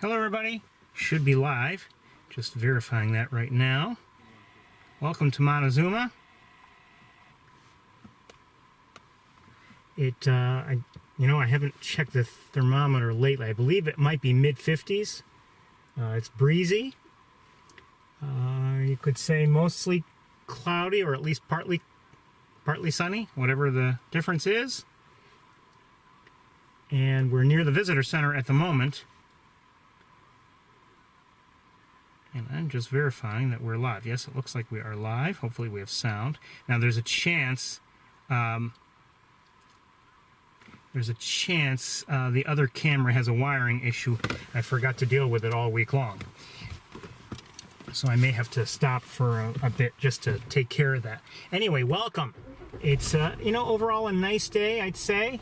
Hello everybody, should be live, just verifying that right now. Welcome to Montezuma. I haven't checked the thermometer lately. I believe it might be mid-50s. It's breezy. You could say mostly cloudy, or at least partly sunny, whatever the difference is. And we're near the visitor center at the moment. And I'm just verifying that we're live. Yes, it looks like we are live. Hopefully we have sound. Now there's a chance the other camera has a wiring issue. I forgot to deal with it all week long. So I may have to stop for a bit just to take care of that. Anyway, welcome. It's, overall a nice day, I'd say.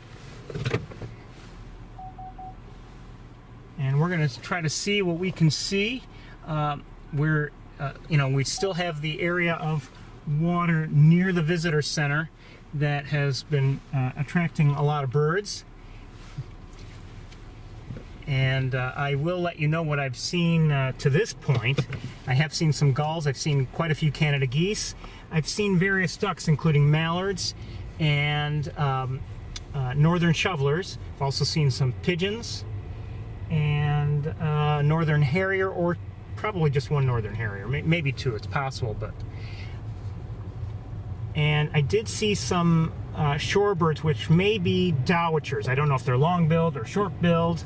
And we're going to try to see what we can see. We still have the area of water near the visitor center that has been attracting a lot of birds. And I will let you know what I've seen to this point. I have seen some gulls. I've seen quite a few Canada geese. I've seen various ducks, including mallards and northern shovelers. I've also seen some pigeons and northern harrier, or probably just one northern harrier, maybe two, it's possible. And I did see some shorebirds, which may be dowitchers. I don't know if they're long-billed or short-billed,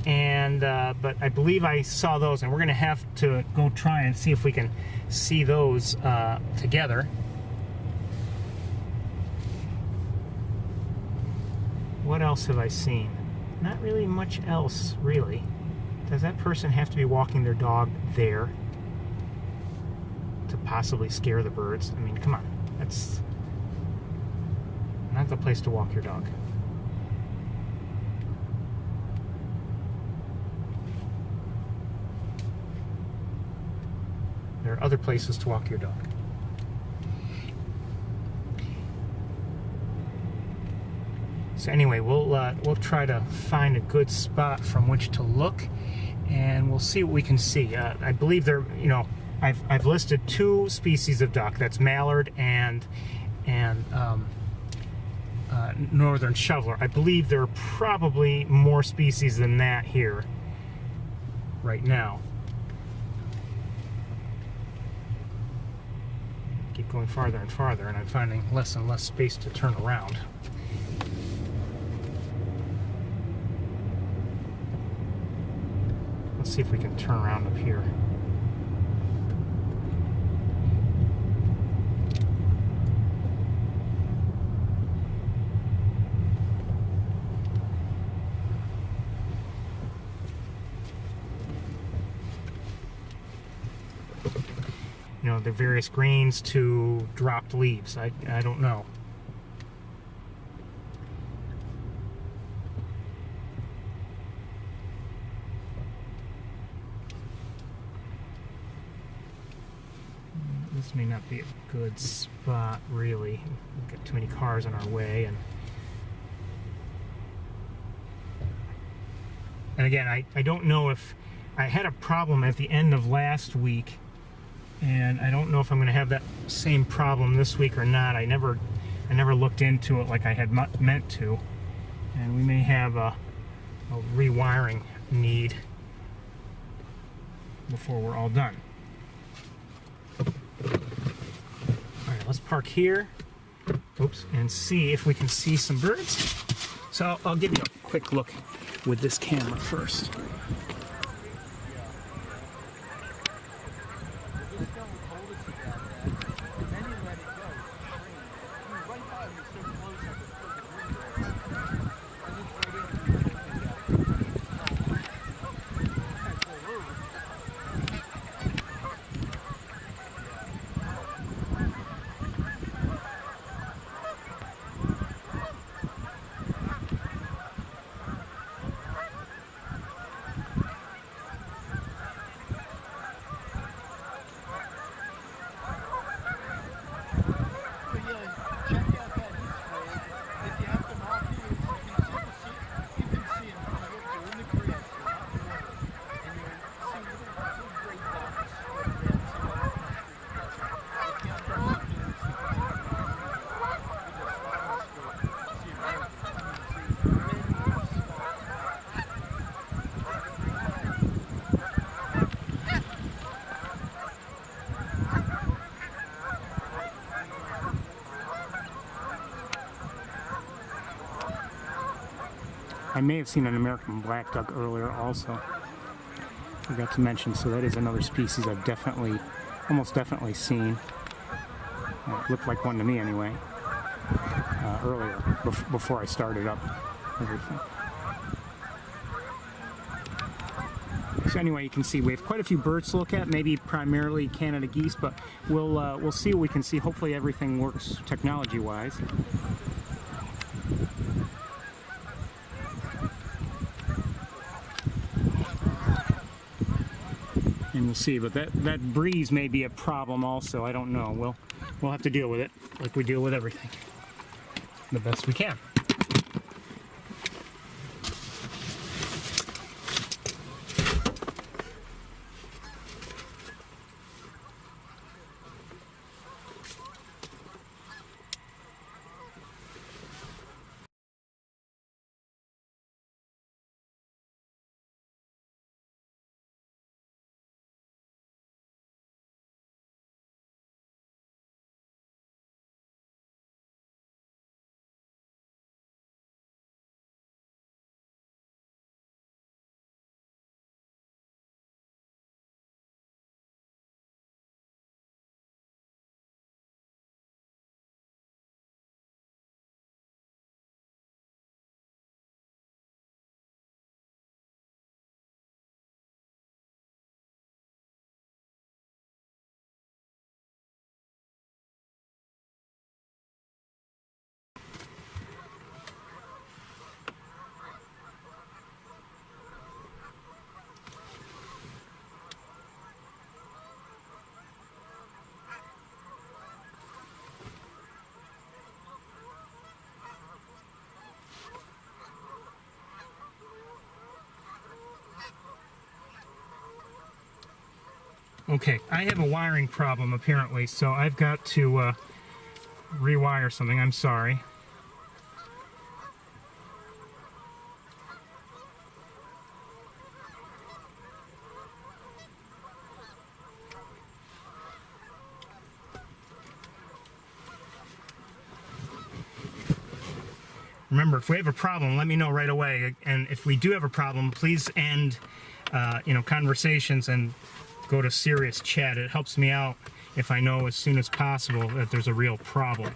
but I believe I saw those, and we're going to have to go try and see if we can see those together. What else have I seen? Not really much else, really. Does that person have to be walking their dog there to possibly scare the birds? I mean, come on. That's not the place to walk your dog. There are other places to walk your dog. So anyway, we'll try to find a good spot from which to look, and we'll see what we can see. I believe I've listed two species of duck. That's mallard and northern shoveler. I believe there are probably more species than that here right now. Keep going farther and farther, and I'm finding less and less space to turn around. Let's see if we can turn around up here. The various greens to dropped leaves. I don't know. This may not be a good spot, really. We've got too many cars in our way, and again, I don't know if I had a problem at the end of last week, and I don't know if I'm going to have that same problem this week or not. I never looked into it like I had meant to, and we may have a rewiring need before we're all done. Alright, let's park here. Oops, and see if we can see some birds. So I'll give you a quick look with this camera first. I may have seen an American black duck earlier also. Forgot to mention, so that is another species I've almost definitely seen. It looked like one to me anyway, earlier, before I started up everything. So anyway, you can see we have quite a few birds to look at, maybe primarily Canada geese, but we'll see what we can see. Hopefully everything works technology-wise. And we'll see, but that breeze may be a problem also. I don't know. We'll have to deal with it like we deal with everything, the best we can. Okay, I have a wiring problem apparently, so I've got to rewire something. I'm sorry. Remember, if we have a problem, let me know right away. And if we do have a problem, please end, conversations and go to serious chat. It helps me out if I know as soon as possible that there's a real problem.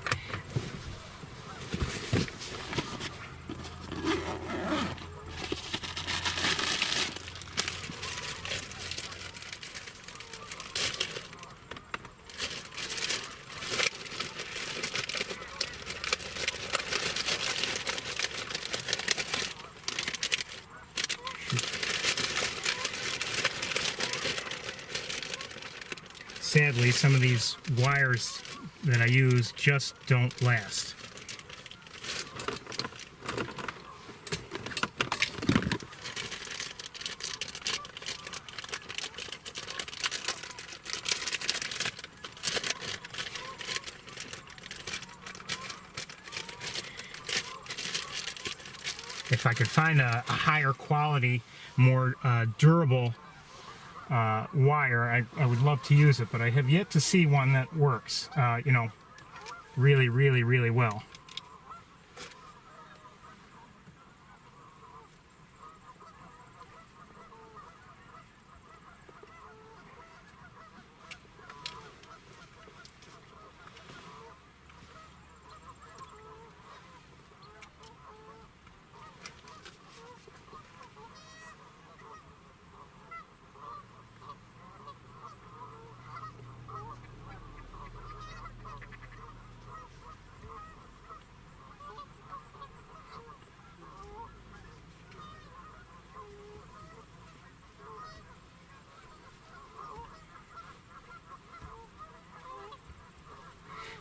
Sadly, some of these wires that I use just don't last. If I could find a higher quality, more durable wire, I would love to use it, but I have yet to see one that works, really, really, really well.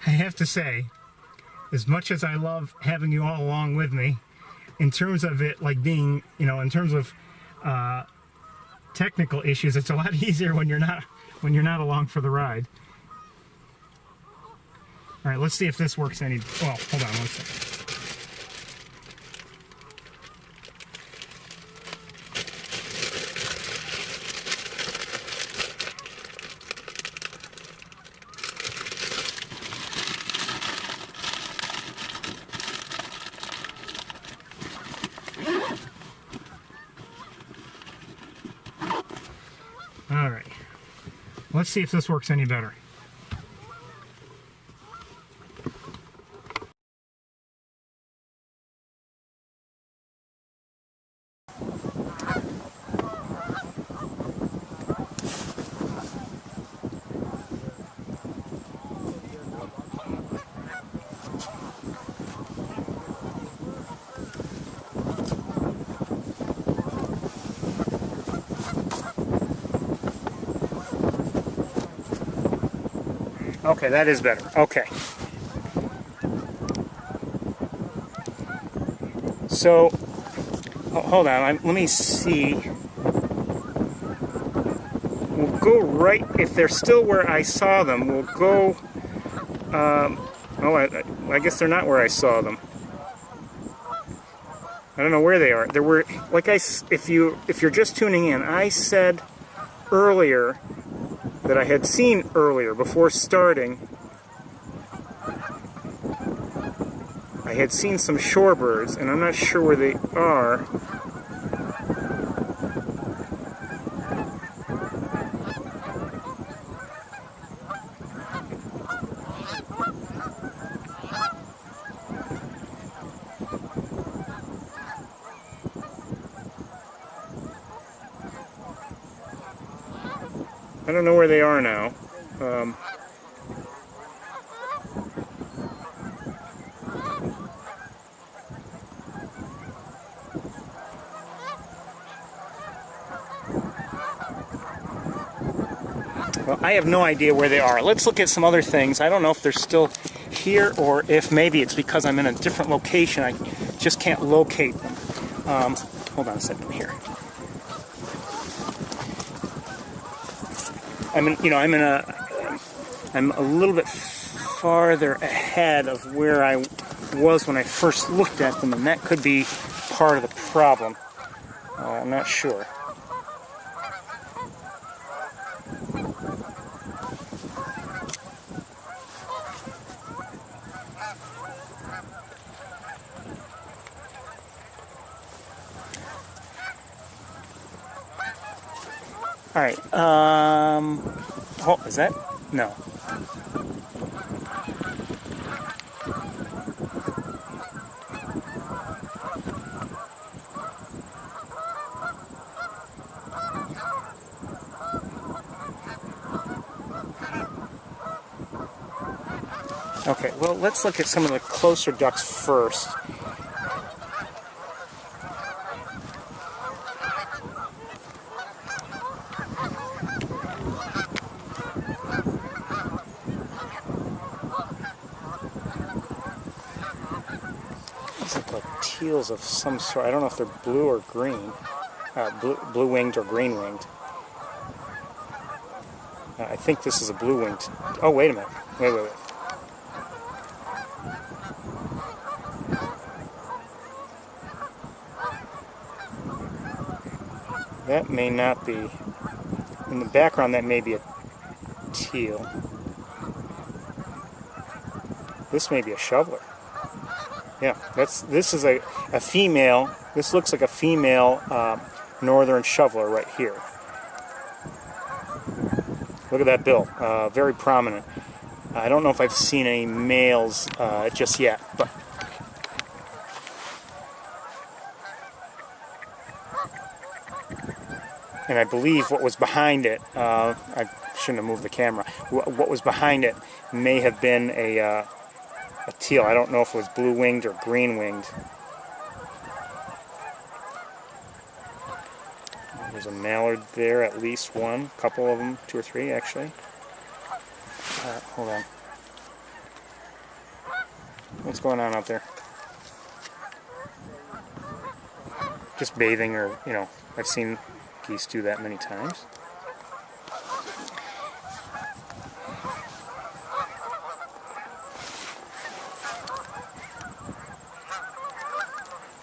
I have to say, as much as I love having you all along with me, in terms of it like being, in terms of technical issues, it's a lot easier when you're not along for the ride. All right, let's see if this works any. Well, hold on one second. Let's see if this works any better. Okay, that is better. Okay. So, hold on, let me see. We'll go right, if they're still where I saw them, we'll go, I guess they're not where I saw them. I don't know where they are. There were, like if you're just tuning in, I said earlier that I had seen earlier before starting. I had seen some shorebirds, and I'm not sure where they are. I don't know where they are now. Well, I have no idea where they are. Let's look at some other things. I don't know if they're still here or if maybe it's because I'm in a different location. I just can't locate them. Hold on a second here. I'm a little bit farther ahead of where I was when I first looked at them, and that could be part of the problem. I'm not sure. All right. Oh, is that? No. Okay, well, let's look at some of the closer ducks first. These look like teals of some sort. I don't know if they're blue or green. Blue-winged or green-winged. I think this is a blue-winged. Oh, wait a minute. Wait. That may not be. In the background, that may be a teal. This may be a shoveler. Yeah, this is a female. This looks like a female northern shoveler right here. Look at that bill, very prominent. I don't know if I've seen any males just yet, but and I believe what was behind it, I shouldn't have moved the camera, what was behind it may have been a teal. I don't know if it was blue-winged or green-winged. There's a mallard there, at least one, a couple of them, 2 or 3 actually. Hold on. What's going on out there? Just bathing, or, I've seen geese do that many times.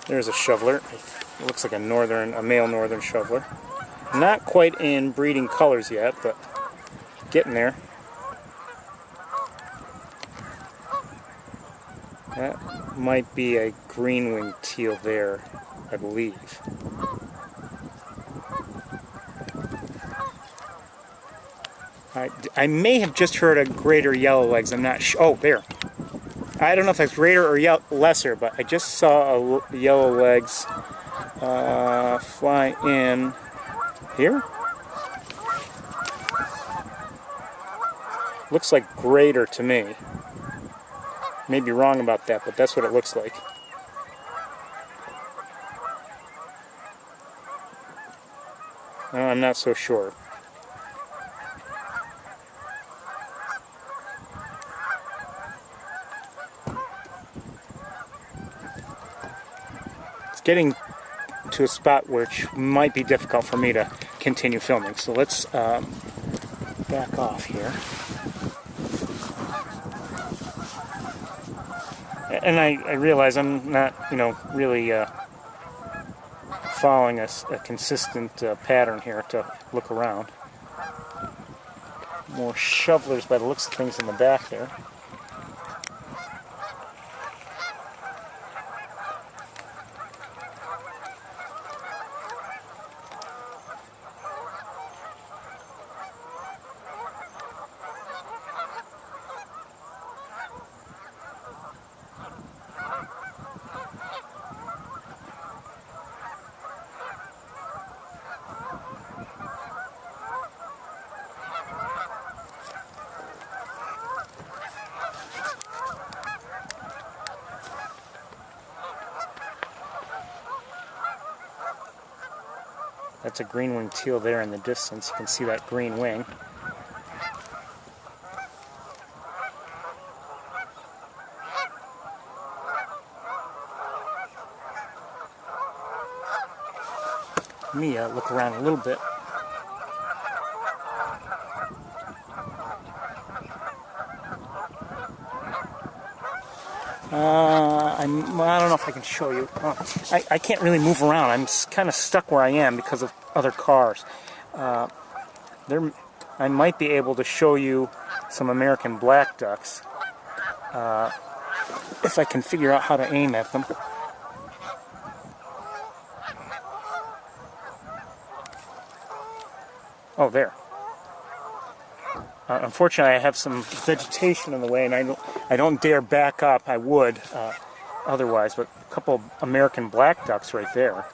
There's a shoveler. It looks like a male northern shoveler. Not quite in breeding colors yet, but getting there. That might be a green-winged teal there, I believe. I may have just heard a greater yellow legs. I'm not sure. Oh, there. I don't know if that's greater or lesser, but I just saw a yellow legs fly in here. Looks like greater to me. May be wrong about that, but that's what it looks like. I'm not so sure. It's getting to a spot which might be difficult for me to continue filming, so let's back off here. And I realize I'm not, really following a consistent pattern here to look around. More shovelers by the looks of things in the back there. That's a green-winged teal there in the distance. You can see that green wing. Let me look around a little bit. I don't know if I can show you. Oh, I can't really move around. I'm kind of stuck where I am because of other cars. I might be able to show you some American black ducks if I can figure out how to aim at them. Oh, there. Unfortunately, I have some vegetation in the way, and I don't dare back up. I would otherwise, but a couple of American black ducks right there.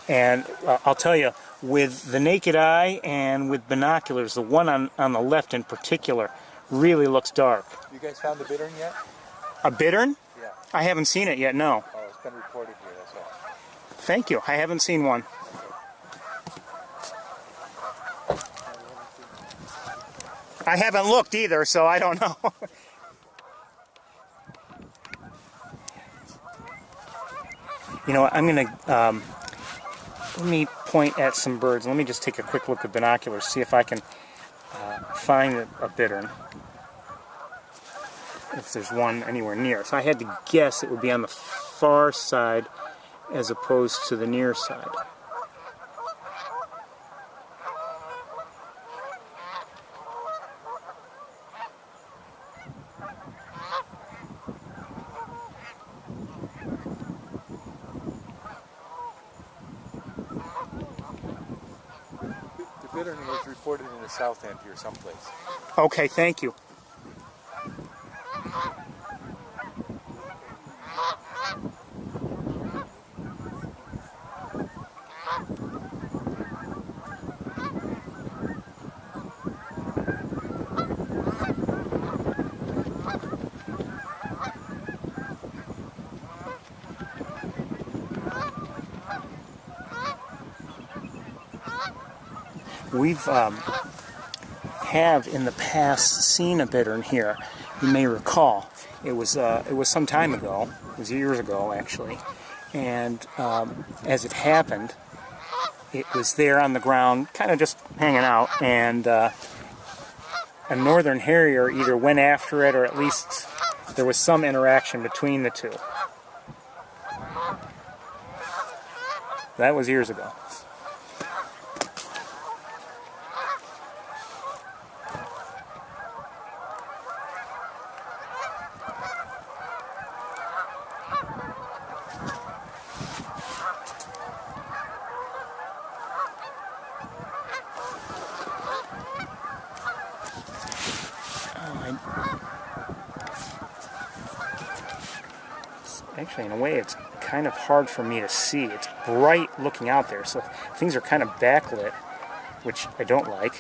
And I'll tell you, with the naked eye and with binoculars, the one on the left in particular really looks dark. You guys found a bittern yet? A bittern? Yeah. I haven't seen it yet, no. Oh, it's been reported here, that's all. Thank you. I haven't seen one. I haven't looked either, so I don't know. You know what, I'm going to, let me point at some birds. Let me just take a quick look at binoculars, see if I can find a bittern. If there's one anywhere near. So I had to guess it would be on the far side as opposed to the near side. The bittern was reported in the south end here someplace. Okay, thank you. We've have in the past seen a bittern here. You may recall it was some time ago. It was years ago actually, and as it happened, it was there on the ground, kind of just hanging out, and a northern harrier either went after it or at least there was some interaction between the two. That was years ago. Actually, in a way, it's kind of hard for me to see. It's bright looking out there, so things are kind of backlit, which I don't like.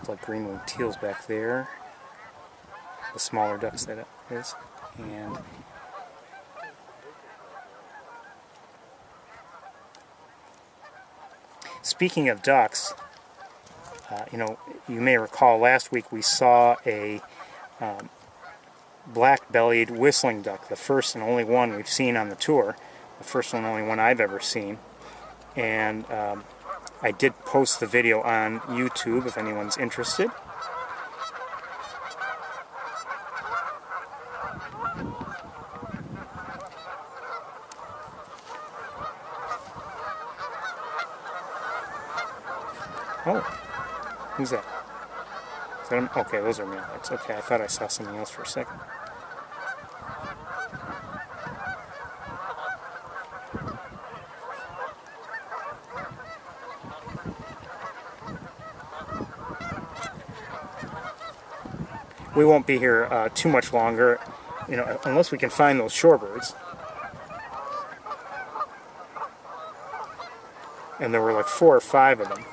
Like green-winged teals back there, the smaller ducks that it is, and speaking of ducks, you may recall last week we saw a black-bellied whistling duck, the first and only one we've seen on the tour, the first and only one I've ever seen, and I did post the video on YouTube if anyone's interested. Oh, who's that? Is that okay, those are mallards. Okay, I thought I saw something else for a second. We won't be here too much longer, unless we can find those shorebirds. And there were like 4 or 5 of them.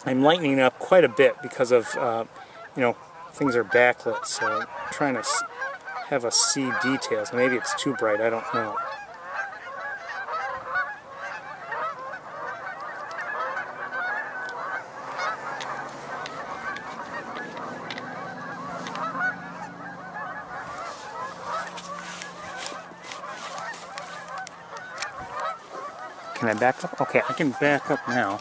I'm lightening up quite a bit because of, things are backlit, so I'm trying to have us see details. Maybe it's too bright, I don't know. Can I back up? Okay, I can back up now.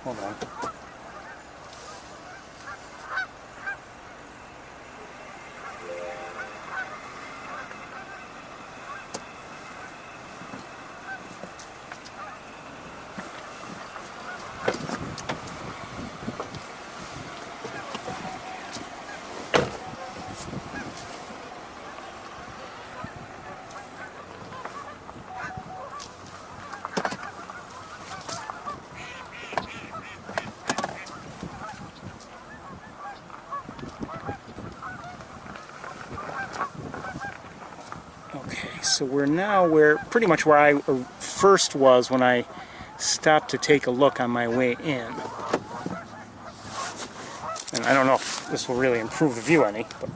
Hold on. So we're now pretty much where I first was when I stopped to take a look on my way in. And I don't know if this will really improve the view any, but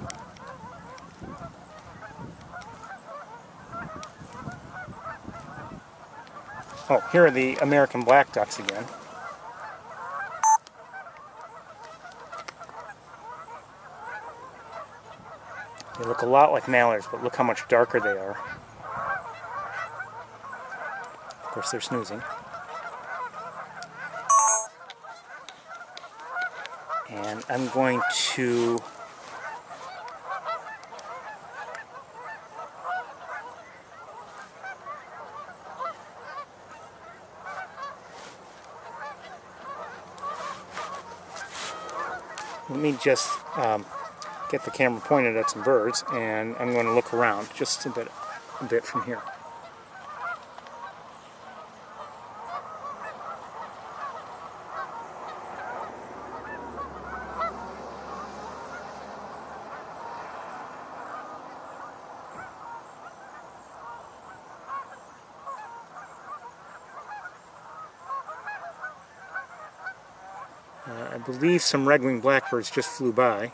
oh, here are the American black ducks again. They look a lot like mallards, but look how much darker they are. Of course, they're snoozing. And I'm going to let me just get the camera pointed at some birds, and I'm going to look around just a bit from here. I believe some red-winged blackbirds just flew by.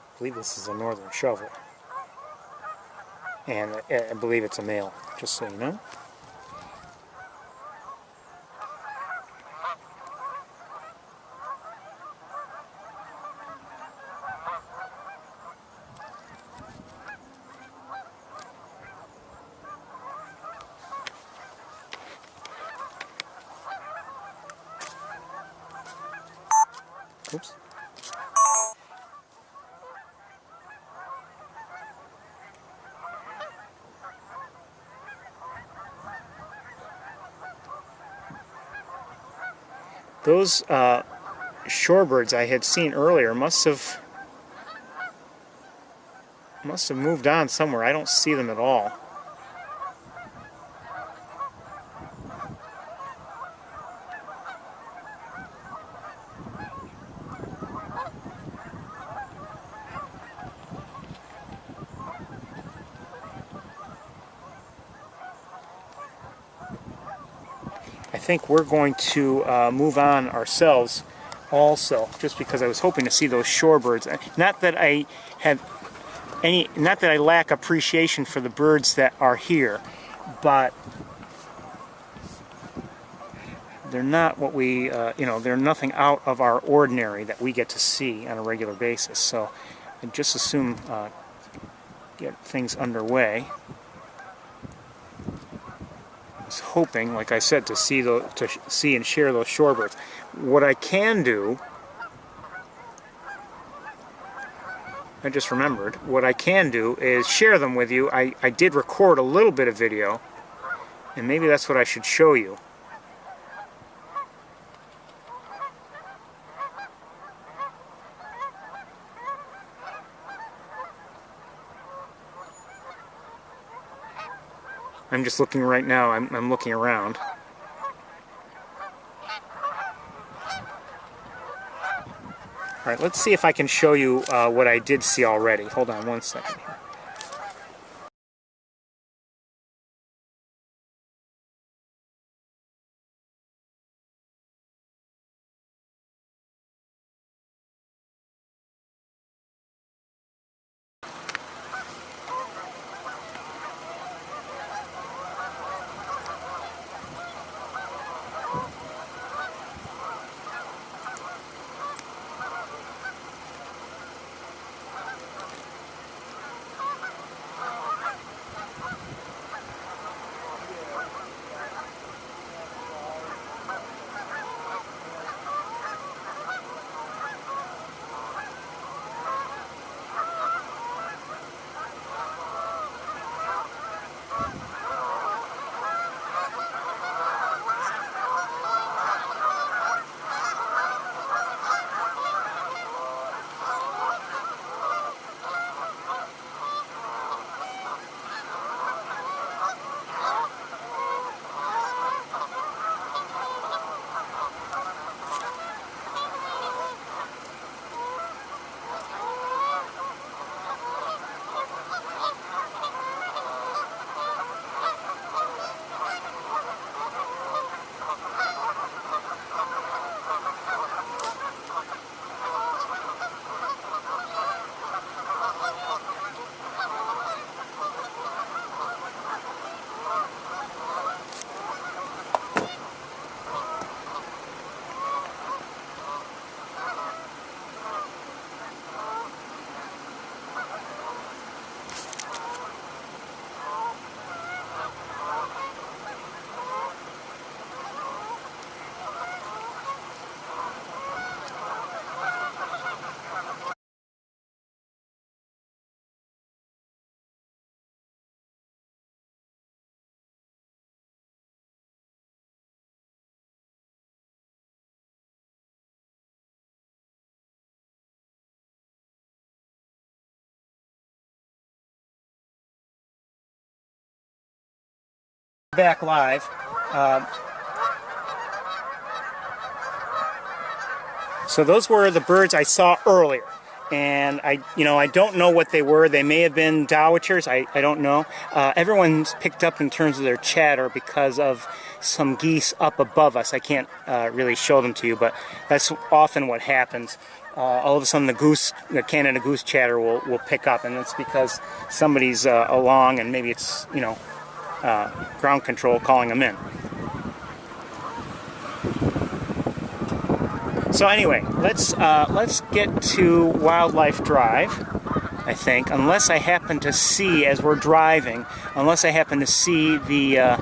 I believe this is a northern shovel, and I believe it's a male, just so you know. Oops. Those shorebirds I had seen earlier must have moved on somewhere. I don't see them at all. I think we're going to move on ourselves also, just because I was hoping to see those shorebirds. Not that I lack appreciation for the birds that are here, but they're not what we, they're nothing out of our ordinary that we get to see on a regular basis. So I'd just assume get things underway. I was hoping, like I said, to see and share those shorebirds. What I can do, I just remembered, what I can do is share them with you. I did record a little bit of video, and maybe that's what I should show you. I'm just looking right now, I'm looking around. Alright, let's see if I can show you what I did see already. Hold on one second here. Back live. So those were the birds I saw earlier, and I don't know what they were. They may have been dowitchers. I don't know. Everyone's picked up in terms of their chatter because of some geese up above us. I can't really show them to you, but that's often what happens. All of a sudden, the Canada goose chatter will pick up, and it's because somebody's along, and maybe it's ground control calling them in. So anyway, let's get to Wildlife Drive, I think, unless I happen to see, as we're driving, unless I happen to see the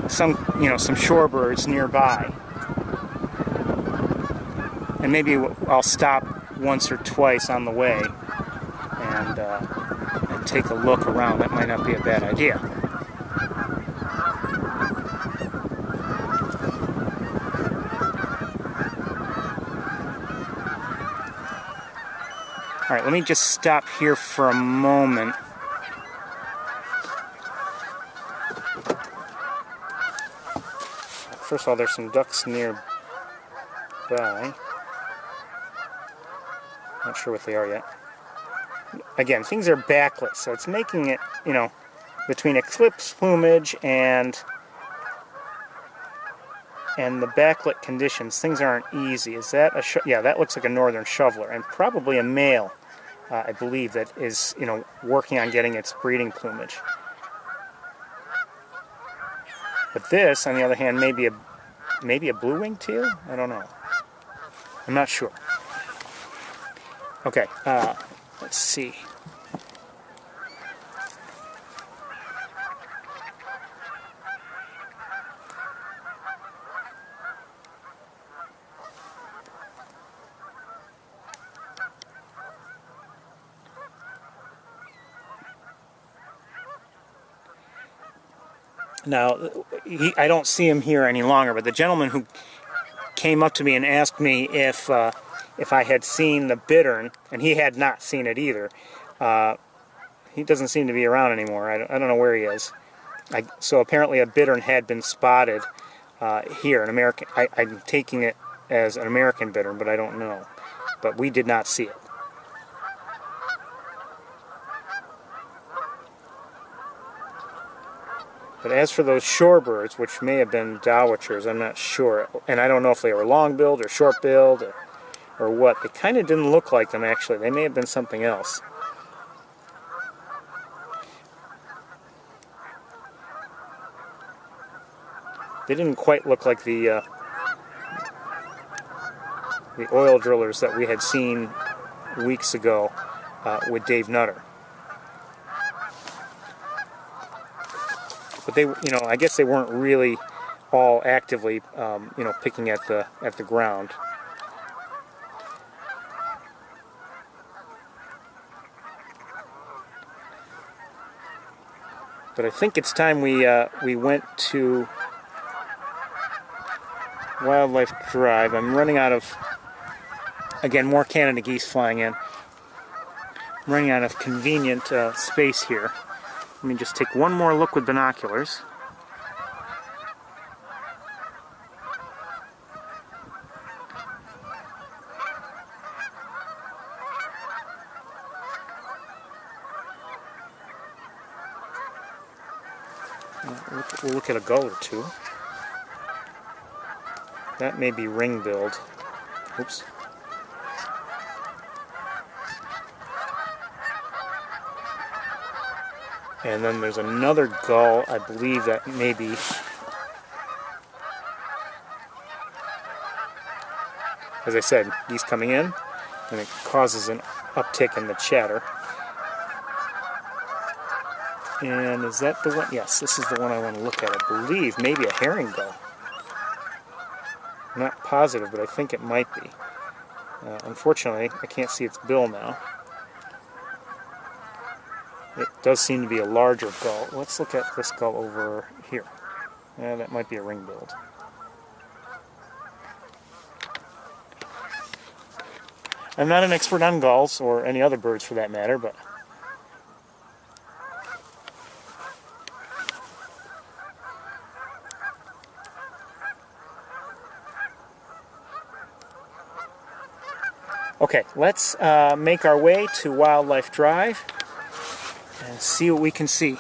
some shorebirds nearby. And maybe I'll stop once or twice on the way and take a look around. That might not be a bad idea. All right, let me just stop here for a moment. First of all, there's some ducks nearby. Not sure what they are yet. Again, things are backlit, so it's making it, between eclipse plumage and the backlit conditions, things aren't easy. Is that yeah, that looks like a northern shoveler, and probably a male, I believe, that is, working on getting its breeding plumage. But this, on the other hand, may be a blue-winged teal? I don't know. I'm not sure. Okay, let's see. Now, I don't see him here any longer, but the gentleman who came up to me and asked me if I had seen the bittern, and he had not seen it either. He doesn't seem to be around anymore. I don't know where he is. So apparently a bittern had been spotted here, an American. I'm taking it as an American bittern, but I don't know. But we did not see it. But as for those shorebirds, which may have been dowitchers, I'm not sure. And I don't know if they were long-billed or short-billed or what. They kind of didn't look like them, actually. They may have been something else. They didn't quite look like the oil drillers that we had seen weeks ago with Dave Nutter. But they, I guess they weren't really all actively, picking at the ground. But I think it's time we went to Wildlife Drive. I'm running out of, again, more Canada geese flying in. I'm running out of convenient space here. Let me just take one more look with binoculars. We'll look at a gull or two. That may be ring-billed. Oops. And then there's another gull, I believe that may be, as I said, geese coming in, and it causes an uptick in the chatter. And is that the one? Yes, this is the one I want to look at. I believe maybe a herring gull. I'm not positive, but I think it might be. Unfortunately, I can't see its bill now. It does seem to be a larger gull. Let's look at this gull over here. That might be a ring-billed. I'm not an expert on gulls, or any other birds for that matter, but Okay, let's make our way to Wildlife Drive and see what we can see.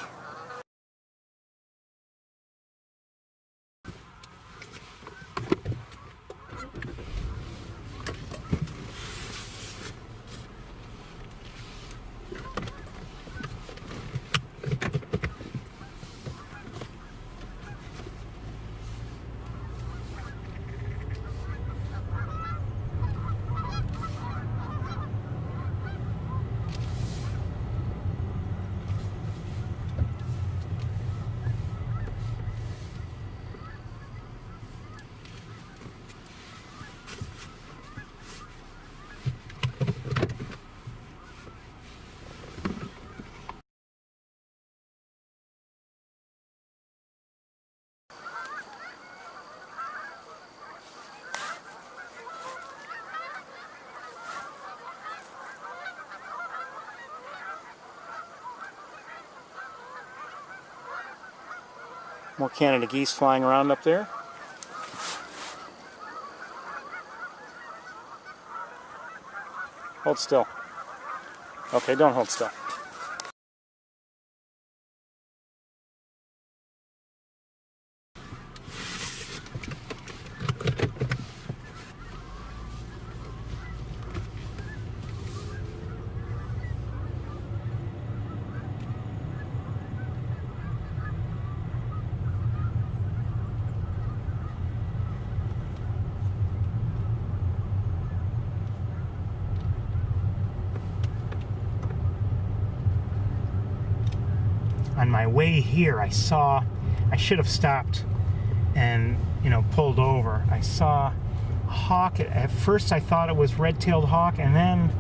More Canada geese flying around up there. Hold still. Okay, don't hold still. On my way here, I should have stopped and, pulled over. I saw a hawk. At first I thought it was red-tailed hawk, and then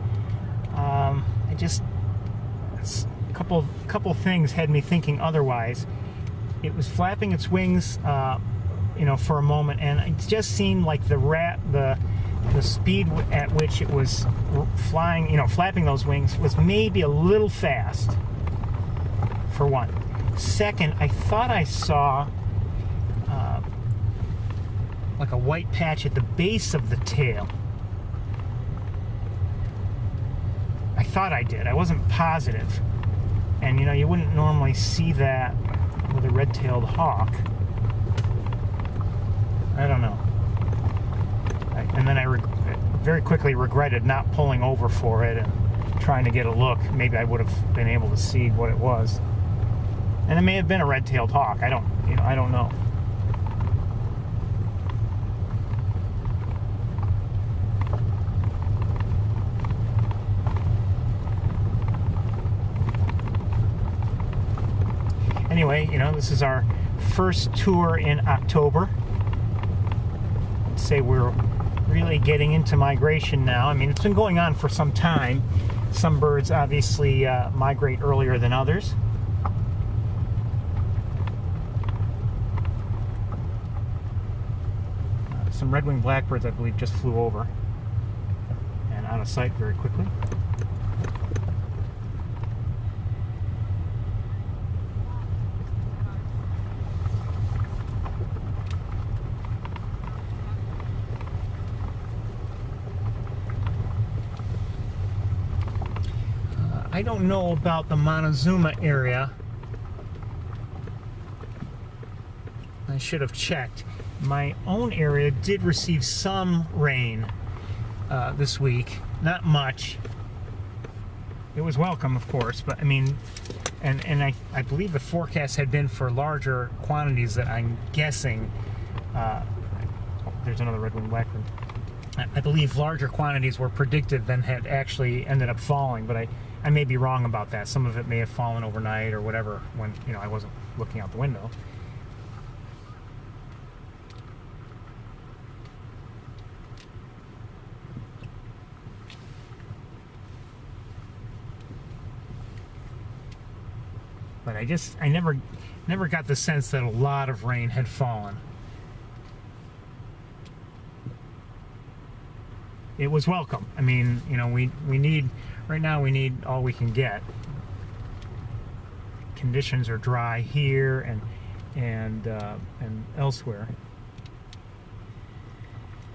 a couple things had me thinking otherwise. It was flapping its wings, for a moment, and it just seemed like the speed at which it was flying, flapping those wings was maybe a little fast. For one. Second, I thought I saw like a white patch at the base of the tail. I thought I did. I wasn't positive. And you wouldn't normally see that with a red-tailed hawk. I don't know. And then I very quickly regretted not pulling over for it and trying to get a look. Maybe I would have been able to see what it was. And it may have been a red-tailed hawk. I don't know. Anyway, this is our first tour in October. I'd say we're really getting into migration now. I mean, it's been going on for some time. Some birds obviously migrate earlier than others. Some red-winged blackbirds, I believe, just flew over and out of sight very quickly. I don't know about the Montezuma area. I should have checked. My own area did receive some rain this week. Not much. It was welcome, of course, but I mean, and I believe the forecast had been for larger quantities that I'm guessing, there's another red-winged blackbird. I believe larger quantities were predicted than had actually ended up falling, but I may be wrong about that. Some of it may have fallen overnight or whatever when, I wasn't looking out the window. But I never got the sense that a lot of rain had fallen. It was welcome. I mean, we need, right now we need all we can get. Conditions are dry here and elsewhere.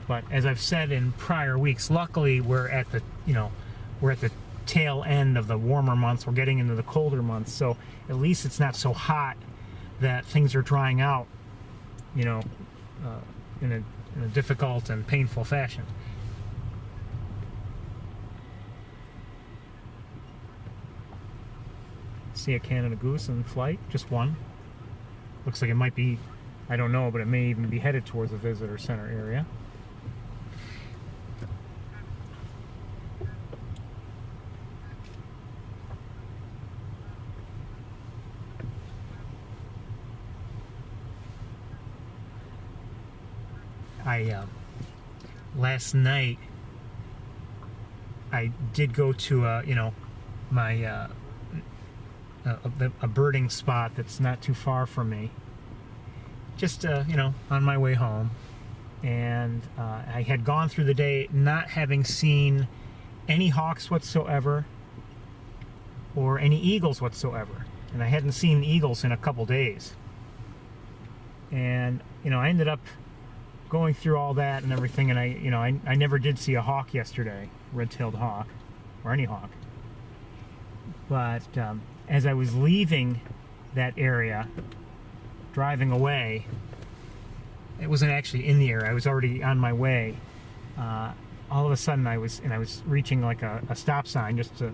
But as I've said in prior weeks, luckily we're at the tail end of the warmer months. We're getting into the colder months, so at least it's not so hot that things are drying out, in a difficult and painful fashion. See a Canada goose in flight, just one. Looks like it might be, I don't know, but it may even be headed towards the visitor center area. Last night I did go to my a birding spot that's not too far from me, just on my way home, and I had gone through the day not having seen any hawks whatsoever or any eagles whatsoever, and I hadn't seen eagles in a couple days, and I ended up going through all that and everything, and I never did see a hawk yesterday, red-tailed hawk, or any hawk. But as I was leaving that area, driving away, it wasn't actually in the area, I was already on my way. All of a sudden I was reaching like a stop sign, just to,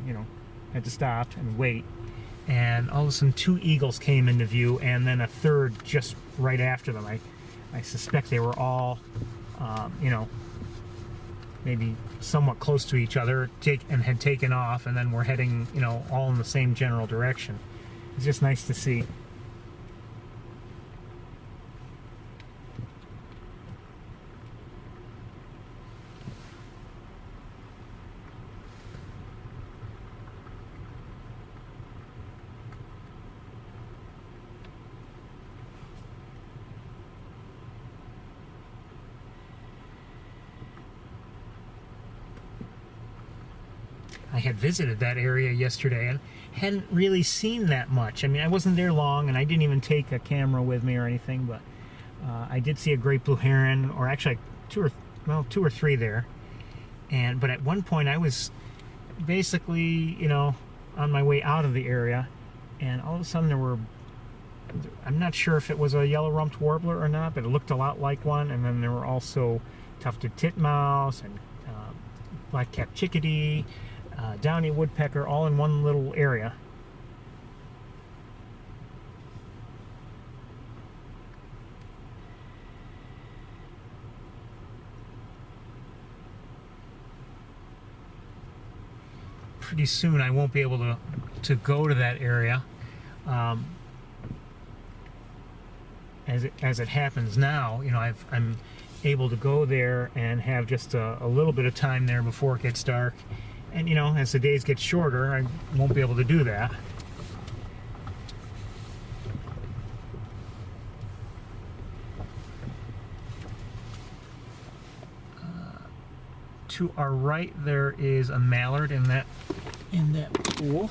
had to stop and wait. And all of a sudden 2 eagles came into view, and then a third just right after them. I suspect they were all, maybe somewhat close to each other, and had taken off, and then were heading, all in the same general direction. It's just nice to see. I had visited that area yesterday and hadn't really seen that much. I mean, I wasn't there long, and I didn't even take a camera with me or anything, but I did see a great blue heron, or actually 2 or 3 there. But at one point I was basically, on my way out of the area, and all of a sudden I'm not sure if it was a yellow-rumped warbler or not, but it looked a lot like one, and then there were also tufted titmouse and black-capped chickadee, downy woodpecker, all in one little area. Pretty soon I won't be able to go to that area. As it happens now, I'm able to go there and have just a little bit of time there before it gets dark. And, as the days get shorter, I won't be able to do that. To our right, there is a mallard in that pool.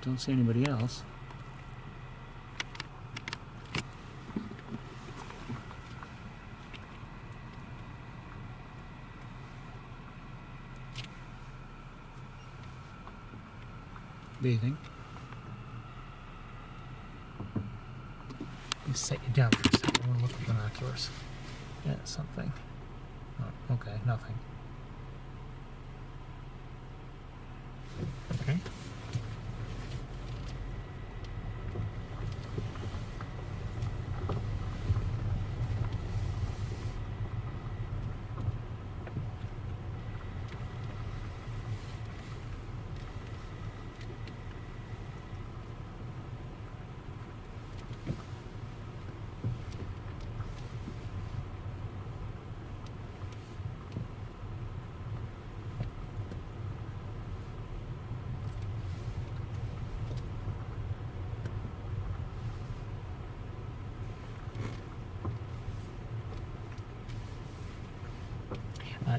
Don't see anybody else. Bathing. Let me set you down for a second. I want to look at binoculars. Yeah, something. Oh, okay, nothing. Okay.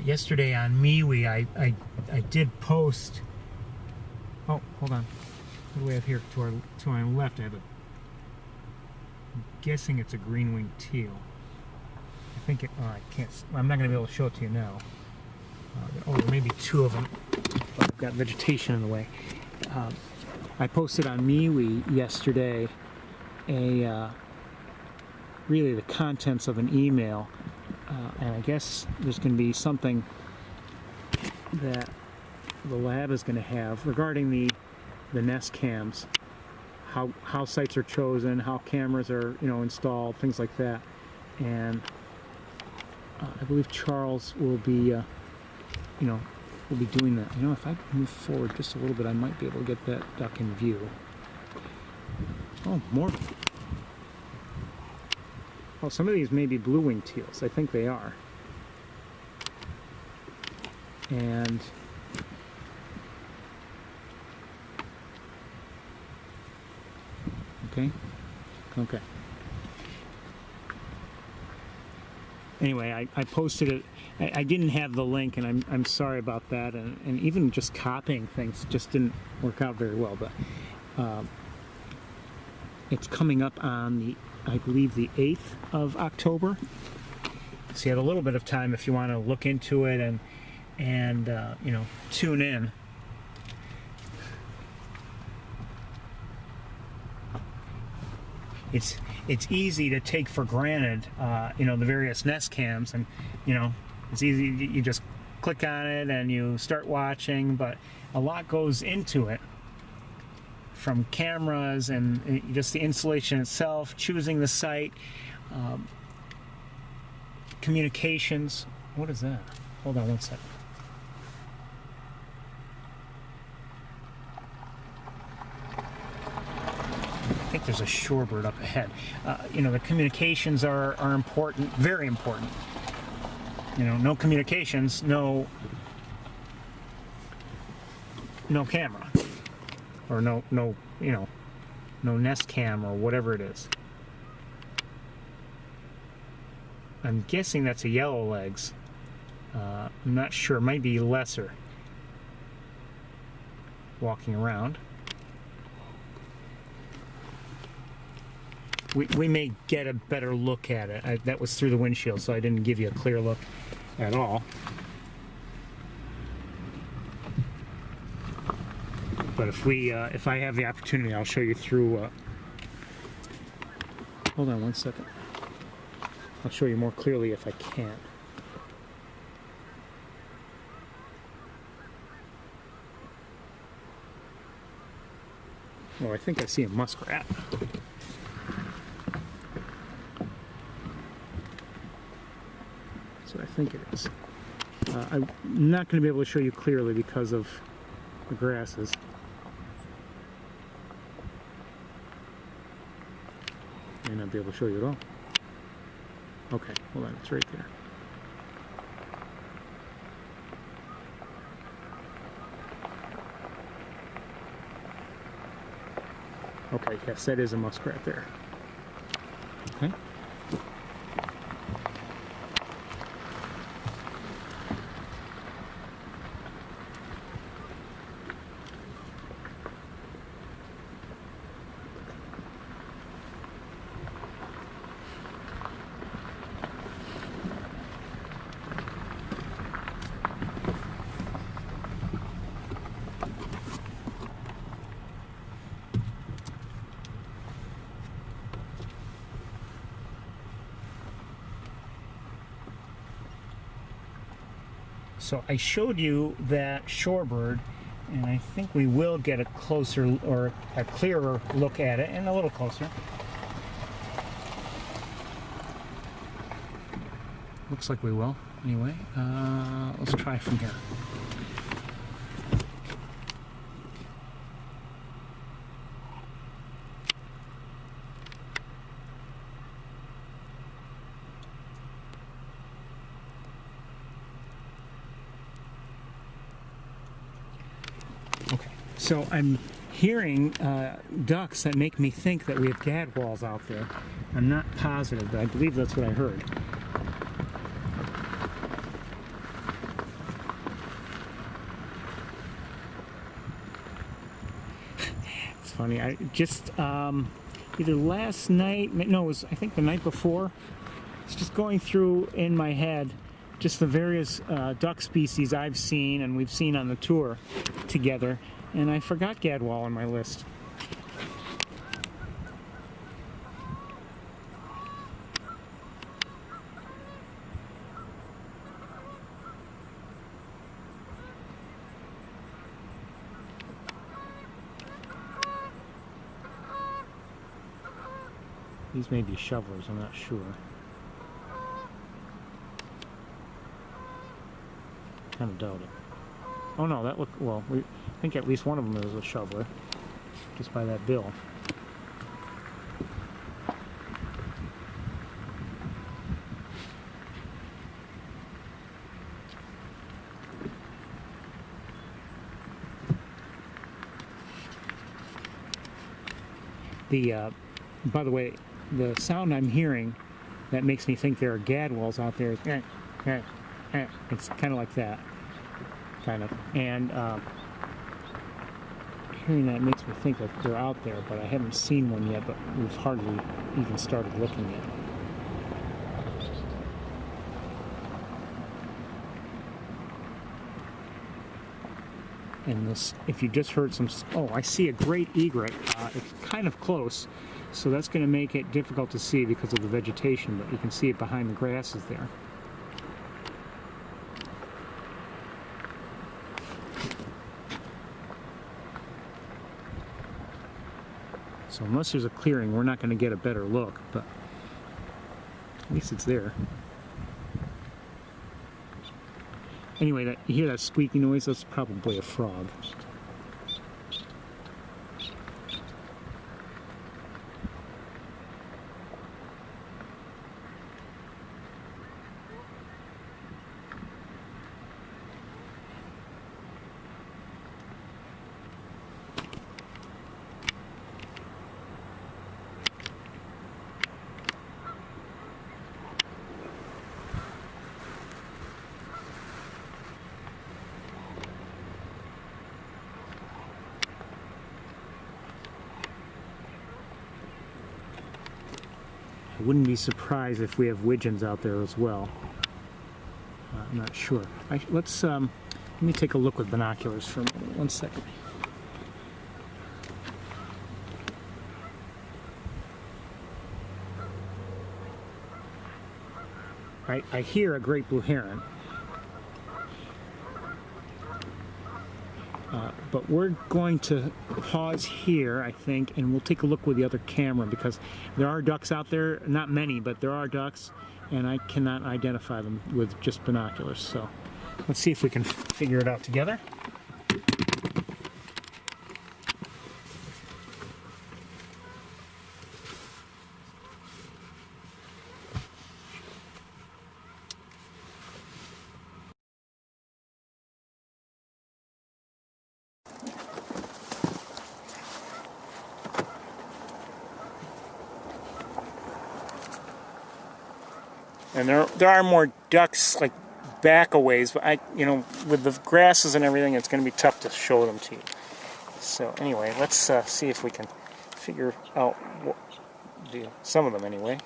Yesterday on MeWe, I did post Oh, hold on. What do we have here to my left? I have a... I'm guessing it's a green-winged teal. I think it... Oh, I can't... I'm not going to be able to show it to you now. Oh, there may be two of them. But I've got vegetation in the way. I posted on MeWe yesterday really the contents of an email, and I guess there's going to be something that the lab is going to have regarding the Nest cams, how sites are chosen, how cameras are installed, things like that, and I believe Charles will be we'll be doing that. If I move forward just a little bit, I might be able to get that duck in view. Oh, more. Oh, some of these may be blue-winged teals. I think they are. And okay. Anyway, I posted it. I didn't have the link, and I'm sorry about that. And even just copying things just didn't work out very well. But it's coming up on I believe the 8th of October. So you have a little bit of time if you want to look into it and tune in. It's easy to take for granted, the various Nest cams, and it's easy. You just click on it and you start watching, but a lot goes into it, from cameras and just the installation itself, choosing the site, communications. What is that? Hold on one second. I think there's a shorebird up ahead. The communications are important, very important. No communications, no camera, or no Nest cam or whatever it is. I'm guessing that's a yellow legs. I'm not sure. It might be lesser. Walking around. We may get a better look at it. That was through the windshield, so I didn't give you a clear look at all. But if I have the opportunity, I'll show you through. Hold on one second. I'll show you more clearly if I can. Oh, I think I see a muskrat. That's what I think it is. I'm not going to be able to show you clearly because of the grasses. May not be able to show you at all. Okay, hold on, it's right there. Okay, yes, that is a muskrat there. Okay. So I showed you that shorebird, and I think we will get a closer or a clearer look at it, and a little closer. Looks like we will. Anyway, let's try from here. Okay, so I'm hearing ducks that make me think that we have gadwalls out there. I'm not positive, but I believe that's what I heard. It's funny. I just either last night, no, it was I think the night before. It's just going through in my head just the various duck species I've seen and we've seen on the tour together, and I forgot gadwall on my list. These may be shovelers, I'm not sure. Kind of doubt it. Oh no, that looked, well, I think at least one of them is a shoveler, just by that bill. By the way, the sound I'm hearing that makes me think there are gadwalls out there is it's kind of like that, kind of, and hearing that makes me think that they're out there, but I haven't seen one yet, but we've hardly even started looking yet. And this, if you just heard some, oh, I see a great egret. It's kind of close, so that's going to make it difficult to see because of the vegetation, but you can see it behind the grasses there. So unless there's a clearing, we're not going to get a better look, but at least it's there. Anyway, you hear that squeaky noise? That's probably a frog. I wouldn't be surprised if we have widgeons out there as well. I'm not sure. Let me take a look with binoculars for a minute. 1 second. I hear a great blue heron. But we're going to pause here, I think, and we'll take a look with the other camera because there are ducks out there. Not many, but there are ducks, and I cannot identify them with just binoculars. So let's see if we can figure it out together. And there are more ducks like back a ways, but with the grasses and everything, it's going to be tough to show them to you. So anyway, let's see if we can figure out some of them anyway.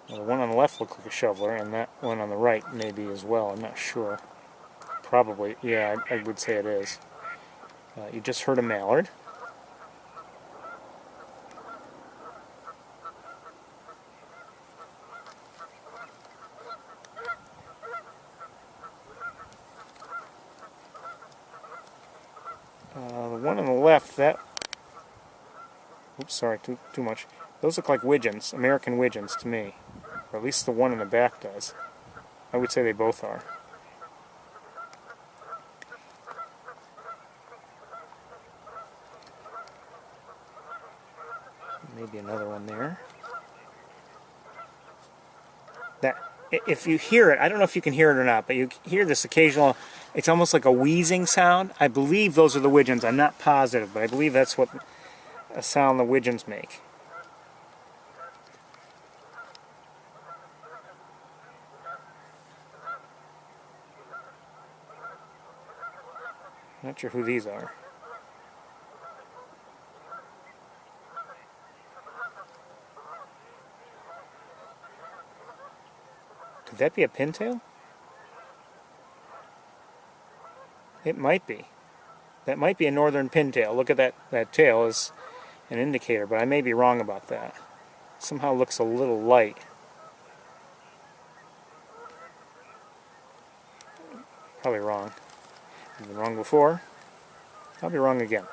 Well, the one on the left looks like a shoveler, and that one on the right maybe as well. I'm not sure. Probably, yeah, I would say it is. You just heard a mallard. The one on the left, oops, sorry, too much. Those look like widgeons, American widgeons to me. Or at least the one in the back does. I would say they both are. Maybe another one there. If you hear it, I don't know if you can hear it or not, but you hear this occasional, it's almost like a wheezing sound. I believe those are the widgeons. I'm not positive, but I believe that's what a sound the widgeons make. Not sure who these are. Could that be a pintail? It might be. That might be a northern pintail. Look at that tail as an indicator, but I may be wrong about that. Somehow looks a little light. Probably wrong. I've been wrong before. I'll be wrong again.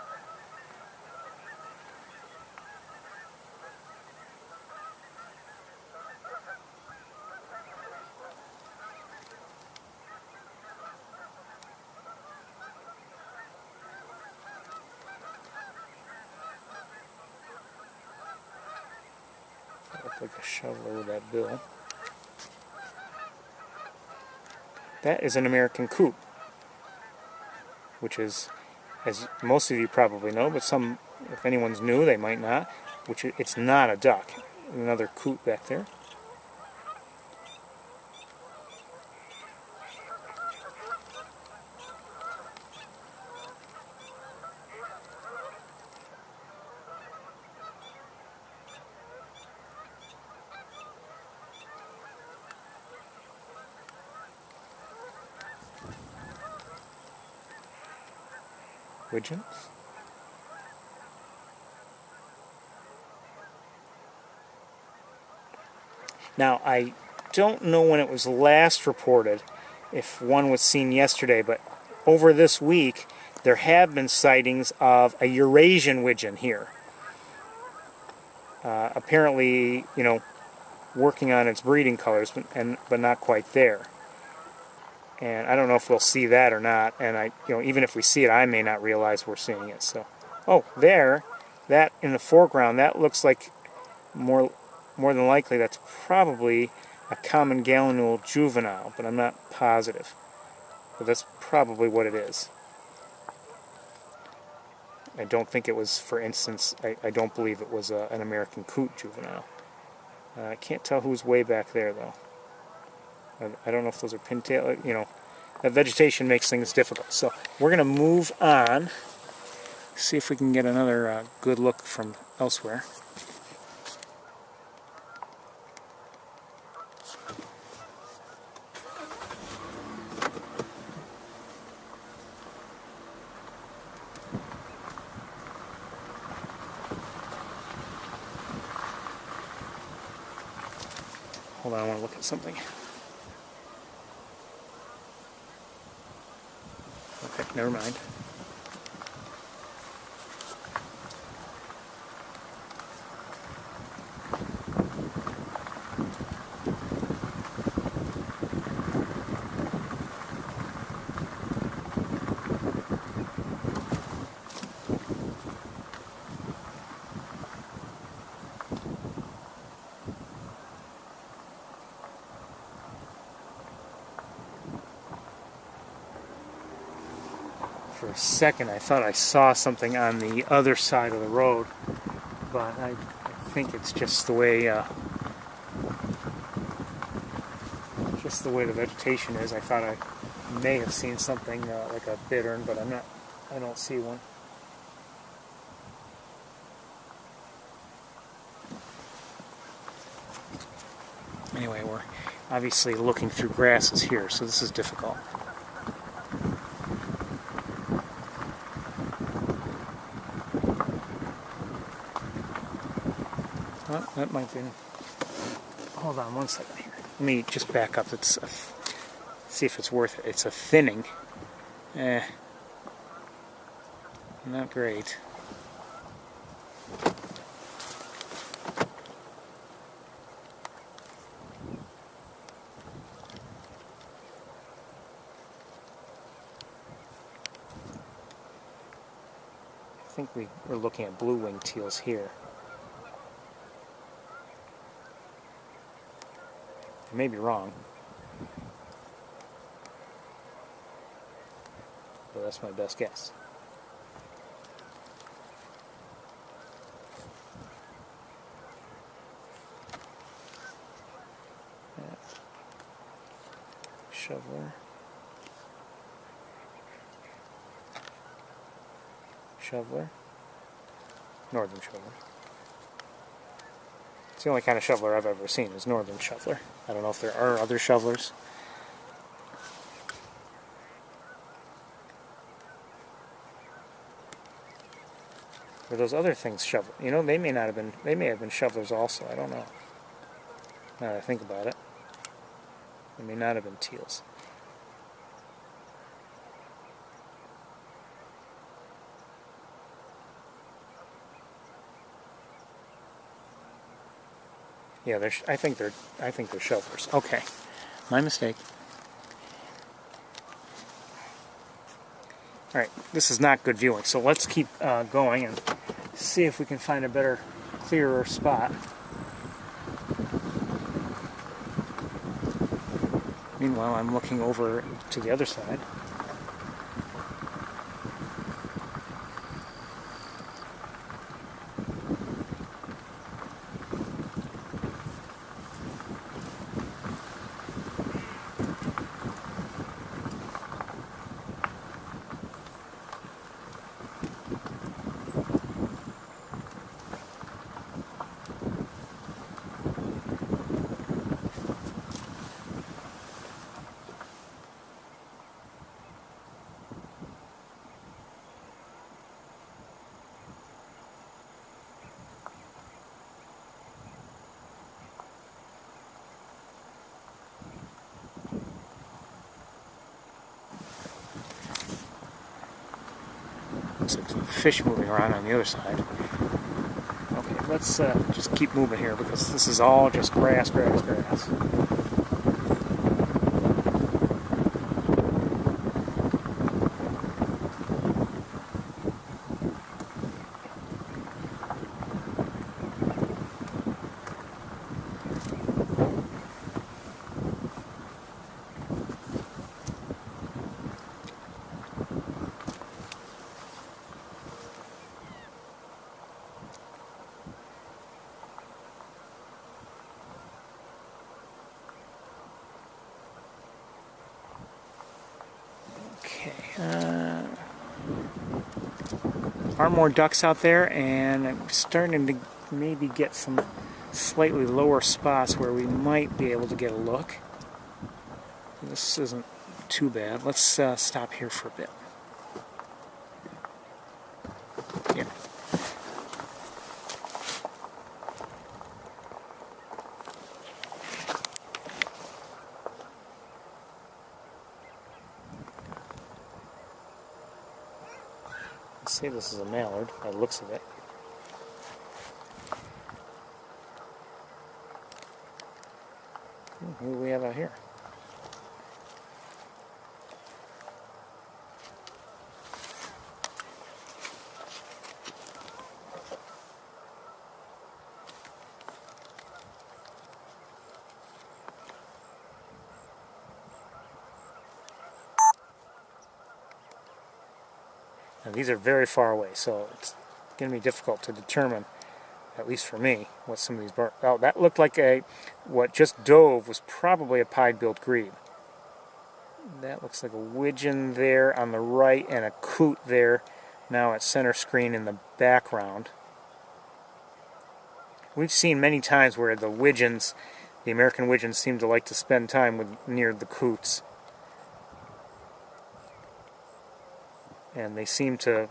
Looks like a shoveler with that bill. That is an American coot, which is, as most of you probably know, but some, if anyone's new, they might not, which it's not a duck. Another coot back there. Widgeons. Now, I don't know when it was last reported, if one was seen yesterday, but over this week, there have been sightings of a Eurasian widgeon here. Apparently, working on its breeding colors, but not quite there. And I don't know if we'll see that or not. And even if we see it, I may not realize we're seeing it. So, oh, that in the foreground, that looks like more than likely that's probably a common gallinule juvenile, but I'm not positive. But that's probably what it is. I don't think it was, for instance, I don't believe it was an American coot juvenile. I can't tell who's way back there, though. I don't know if those are pintail, that vegetation makes things difficult. So we're going to move on, see if we can get another good look from elsewhere. Hold on, I want to look at something. Okay, never mind. For a second I thought I saw something on the other side of the road, but I think it's just the way the vegetation is. I thought I may have seen something like a bittern, but I don't see one. Anyway, we're obviously looking through grasses here, so this is difficult. Well, that might be. Hold on one second here. Let me just back up. See if it's worth it. It's a thinning. Not great. I think we're looking at blue-winged teals here. I may be wrong, but that's my best guess. Shoveler. shoveler. Northern shoveler. It's the only kind of shoveler I've ever seen is northern shoveler. I don't know if there are other shovelers. Or those other things shovel. You know, they may have been shovelers also. I don't know. Now that I think about it. They may not have been teals. Yeah, I think they're shovelers. Okay, my mistake. All right, this is not good viewing, so let's keep going and see if we can find a better, clearer spot. Meanwhile, I'm looking over to the other side. Looks like some fish moving around on the other side. Okay, let's just keep moving here because this is all just grass, grass, grass. Are more ducks out there, and I'm starting to maybe get some slightly lower spots where we might be able to get a look. This isn't too bad. Let's stop here for a bit. Yeah. Let's say this is a mallard by the looks of it. Who do we have out here? Now, these are very far away, so it's going to be difficult to determine, at least for me, what some of these birds. Oh, that looked like what just dove was probably a pied-billed grebe. That looks like a widgeon there on the right and a coot there, now at center screen in the background. We've seen many times where the widgeons, the American widgeons, seem to like to spend time near the coots. And they seem to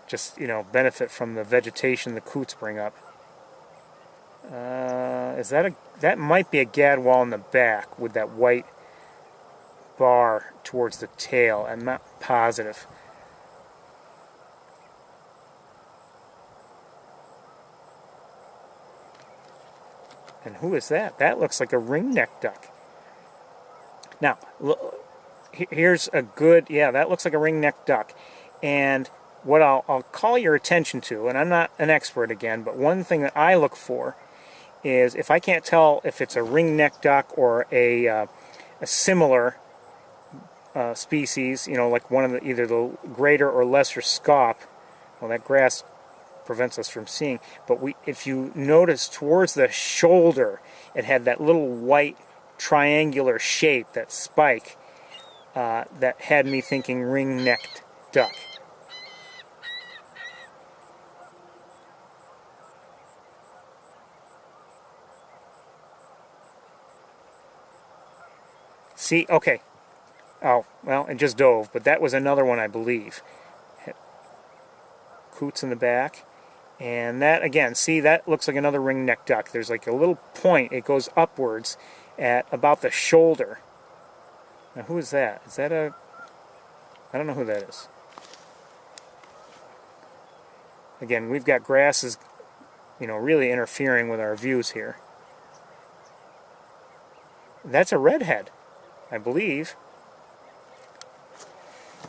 just, benefit from the vegetation the coots bring up. That might be a gadwall in the back with that white bar towards the tail. I'm not positive. And who is that? That looks like a ringneck duck. Now, here's a good, that looks like a ringneck duck. And what I'll call your attention to, and I'm not an expert again, but one thing that I look for is if I can't tell if it's a ringneck duck or a similar species, like one of either the greater or lesser scaup. Well, that grass prevents us from seeing. But if you notice towards the shoulder, it had that little white triangular shape, that spike, that had me thinking ring-necked duck. See, okay. Oh, well, it just dove, but that was another one, I believe. Coots in the back. And that, again, see, that looks like another ring-necked duck. There's like a little point. It goes upwards at about the shoulder. Now, who is that? Is that a... I don't know who that is. Again, we've got grasses, you know, really interfering with our views here. That's a redhead, I believe.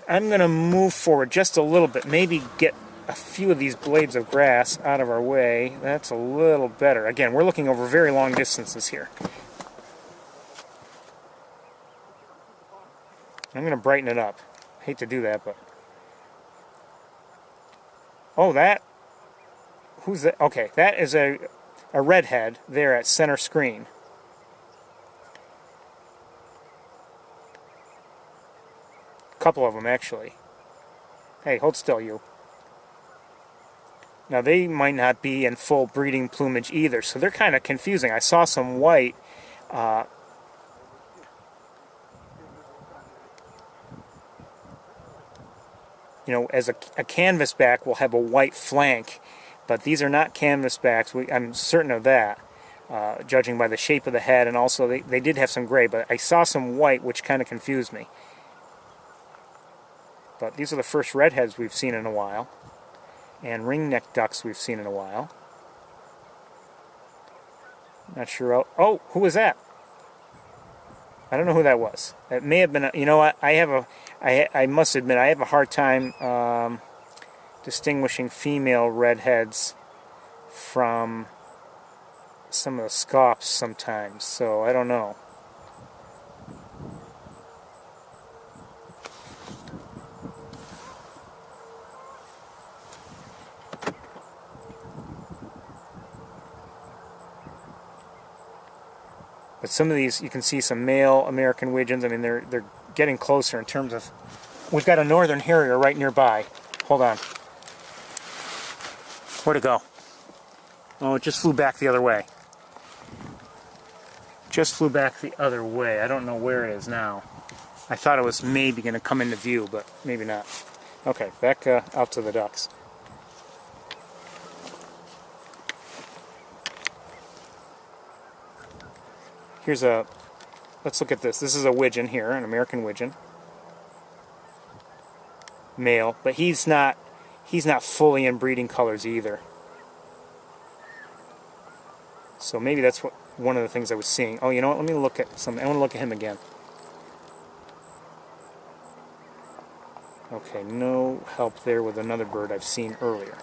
I'm going to move forward just a little bit, maybe get a few of these blades of grass out of our way. That's a little better. Again, we're looking over very long distances here. I'm going to brighten it up. I hate to do that, but... Oh, that... Who's that? Okay, that is a redhead there at center screen. Couple of them, actually. Hey, hold still, you. Now, they might not be in full breeding plumage either, so they're kind of confusing. I saw some white. You know, as a canvasback will have a white flank, but these are not canvasbacks. I'm certain of that, judging by the shape of the head, and also they did have some gray, but I saw some white, which kind of confused me. But these are the first redheads we've seen in a while, and ring-necked ducks we've seen in a while. Not sure. Oh, who was that? I don't know who that was. It may have been. You know what? I must admit I have a hard time distinguishing female redheads from some of the scops sometimes. So I don't know. But some of these, you can see some male American widgeons. I mean, they're getting closer in terms of... We've got a northern harrier right nearby. Hold on. Where'd it go? Oh, it just flew back the other way. Just flew back the other way. I don't know where it is now. I thought it was maybe going to come into view, but maybe not. Okay, back out to the ducks. Here's a, let's look at this. This is a widgeon here, an American widgeon. Male, but he's not fully in breeding colors either. So maybe that's one of the things I was seeing. Oh, you know what? Let me look at some. I want to look at him again. Okay, no help there with another bird I've seen earlier.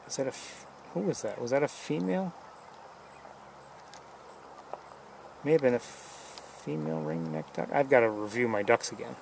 Is that who was that? Was that a female? May have been a female ring-necked duck. I've got to review my ducks again.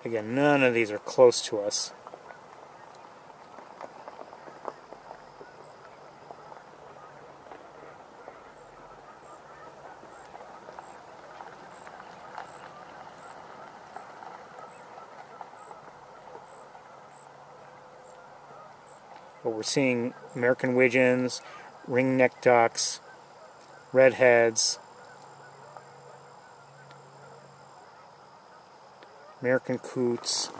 Again, none of these are close to us. But we're seeing American widgeons, ring-necked ducks, redheads, American coots.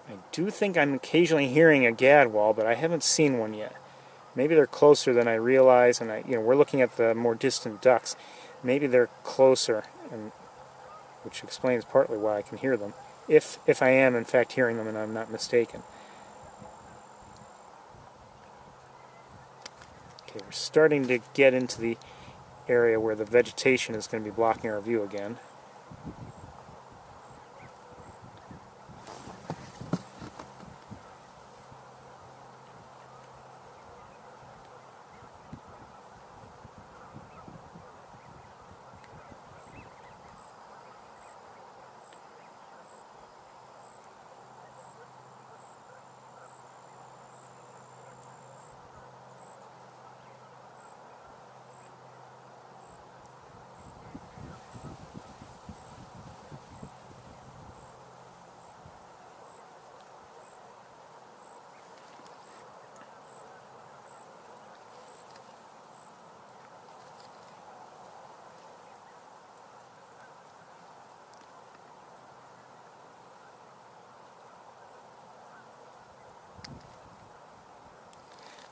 I do think I'm occasionally hearing a gadwall, but I haven't seen one yet. Maybe they're closer than I realize, and we're looking at the more distant ducks. Maybe they're closer, and which explains partly why I can hear them, if I am in fact hearing them and I'm not mistaken. Okay, we're starting to get into the area where the vegetation is going to be blocking our view again.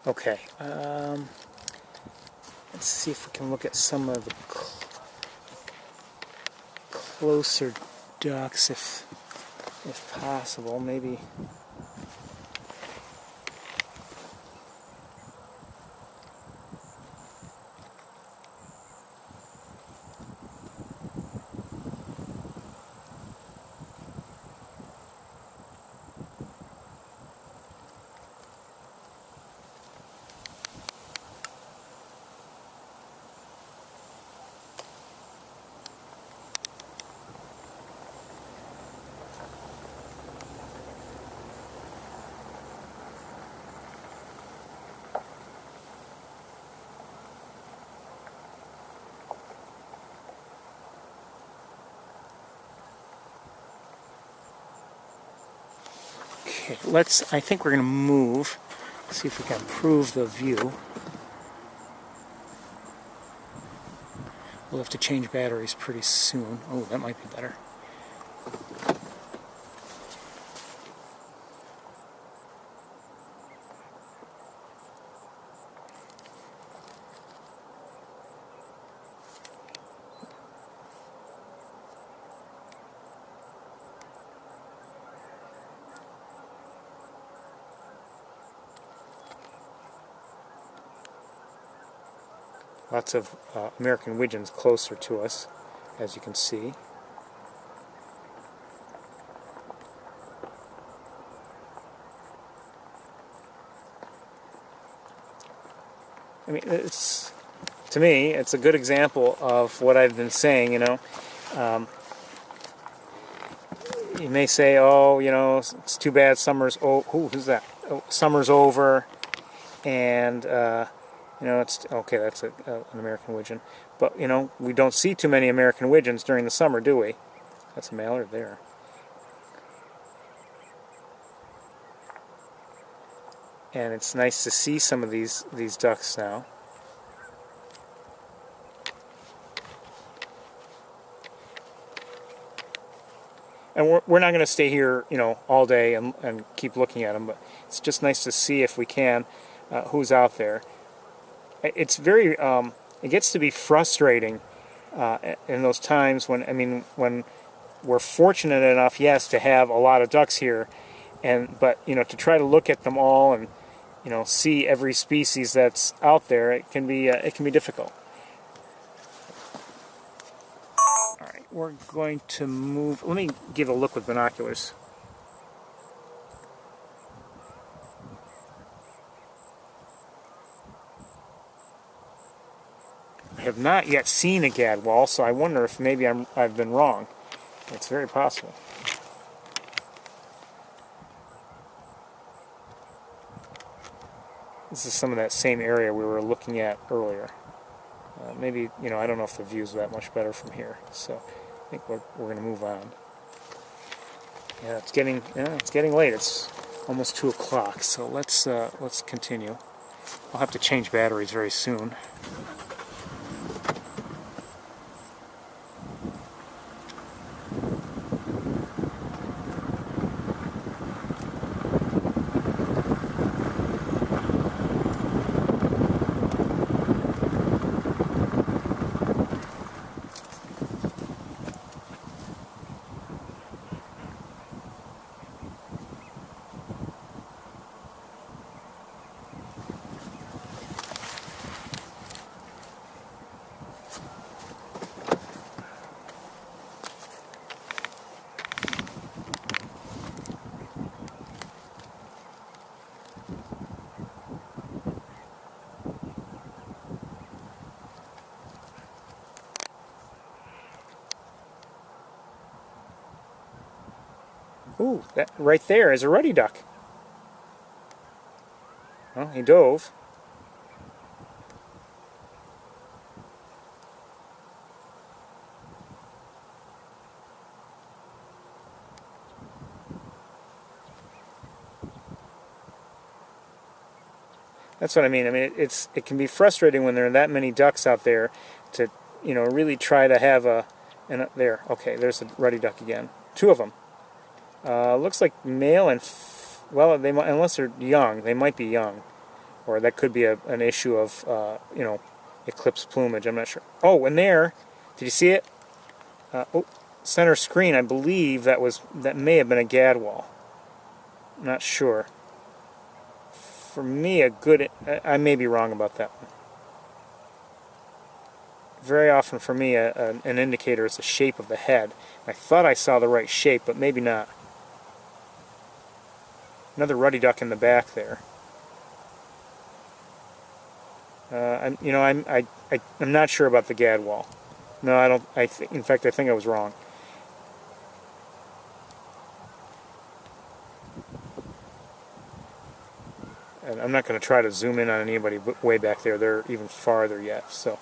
Okay, let's see if we can look at some of the closer ducks, if possible. Maybe. Okay, I think we're going to move, see if we can improve the view. We'll have to change batteries pretty soon. Oh, that might be better. Lots of American widgeons closer to us, as you can see. I mean, to me, it's a good example of what I've been saying, you may say, oh, it's too bad summer's who's that? Oh, summer's over, and it's okay. That's an American widgeon, but we don't see too many American widgeons during the summer, do we? That's a mallard there. And it's nice to see some of these ducks now. And we're not going to stay here, all day and keep looking at them, but it's just nice to see, if we can, who's out there. It's very, it gets to be frustrating in those times when we're fortunate enough, yes, to have a lot of ducks here, but to try to look at them all and see every species that's out there, it can be difficult. All right, we're going to move. Let me give a look with binoculars. I have not yet seen a gadwall, so I wonder if maybe I've been wrong. It's very possible. This is some of that same area we were looking at earlier. Maybe, I don't know if the view's that much better from here, so I think we're going to move on. Yeah, it's getting late. It's almost 2 o'clock. So let's continue. I'll have to change batteries very soon. Ooh, that right there is a ruddy duck. Well, he dove. That's what I mean. I mean, it can be frustrating when there are that many ducks out there to, really try to have there. Okay, there's a ruddy duck again. 2 of them. Looks like male and well, they might, unless they're young, they might be young, or that could be an issue of eclipse plumage. I'm not sure. Oh, and there, did you see it? Center screen. I believe that may have been a gadwall. Not sure. For me, I may be wrong about that one. Very often for me, an indicator is the shape of the head. I thought I saw the right shape, but maybe not. Another ruddy duck in the back there. I'm not sure about the gadwall. No, I don't. In fact, I think I was wrong. And I'm not going to try to zoom in on anybody way back there. They're even farther yet. So.